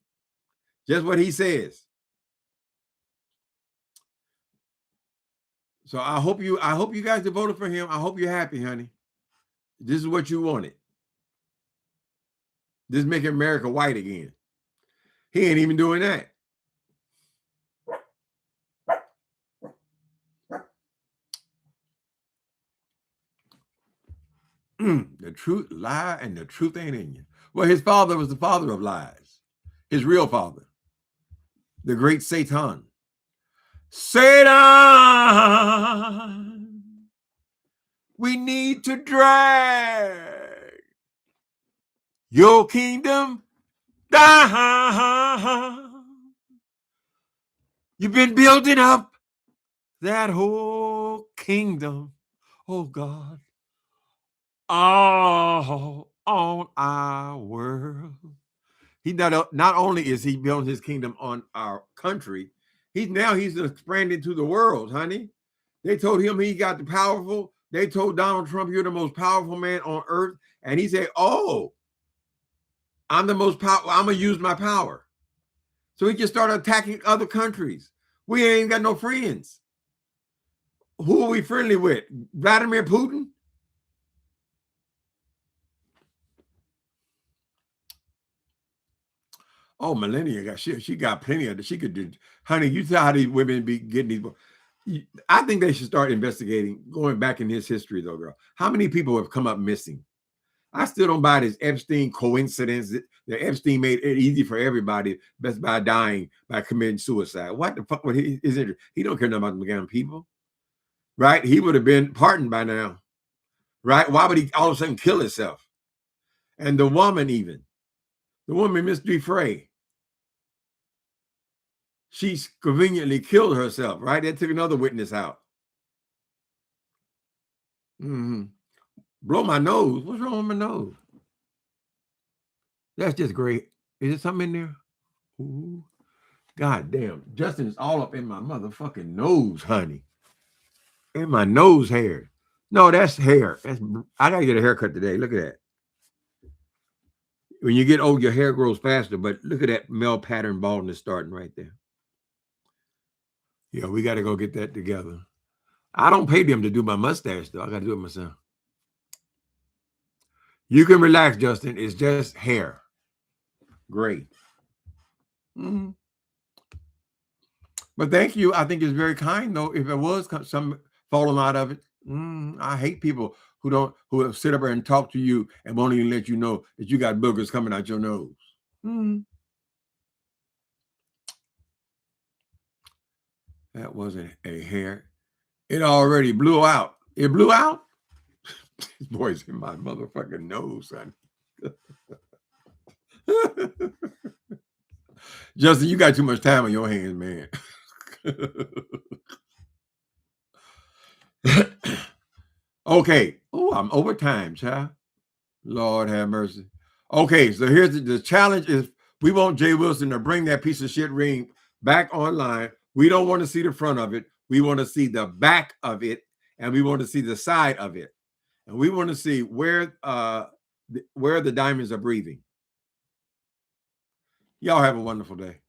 Just what he says. So I hope you guys have voted for him. I hope you're happy, honey. This is what you wanted. This is making America white again. He ain't even doing that. The truth lie and the truth ain't in you. Well, his father was the father of lies. His real father. The great Satan. Satan! We need to drag your kingdom down. You've been building up that whole kingdom, oh God, all on our world. He not only is he building his kingdom on our country, he's expanding to the world, honey. They told him he got the powerful. They told Donald Trump, you're the most powerful man on earth. And he said, oh, I'm the most powerful. I'm going to use my power. So he just started attacking other countries. We ain't got no friends. Who are we friendly with? Vladimir Putin? Oh, Melania she got plenty of it. She could do, honey, you tell how these women be getting these. I think they should start investigating, going back in his history, though, girl. How many people have come up missing? I still don't buy this Epstein coincidence that Epstein made it easy for everybody best by dying by committing suicide. What the fuck would he don't care nothing about the damn people, right? He would have been pardoned by now, right? Why would he all of a sudden kill himself? And the woman, Miss Frey, she conveniently killed herself, right? They took another witness out. Blow my nose. What's wrong with my nose? That's just great. Is there something in there? Ooh. God damn. Justin is all up in my motherfucking nose, honey. In my nose hair. No, that's hair. I gotta get a haircut today. Look at that. When you get old, your hair grows faster, but look at that male pattern baldness starting right there. Yeah, we got to go get that together. I don't pay them to do my mustache, though. I got to do it myself. You can relax, Justin. It's just hair. Great. Mm-hmm. But thank you. I think it's very kind, though. If it was some falling out of it, I hate people who sit up there and talk to you and won't even let you know that you got boogers coming out your nose. That wasn't a hair. It already blew out. It blew out. This boy's in my motherfucking nose, son. Justin, you got too much time on your hands, man. Okay. Oh, I'm over time, child. Lord have mercy. Okay, so here's the challenge is we want Jay Wilson to bring that piece of shit ring back online. We don't want to see the front of it. We want to see the back of it, and we want to see the side of it. And we want to see where the diamonds are breathing. Y'all have a wonderful day.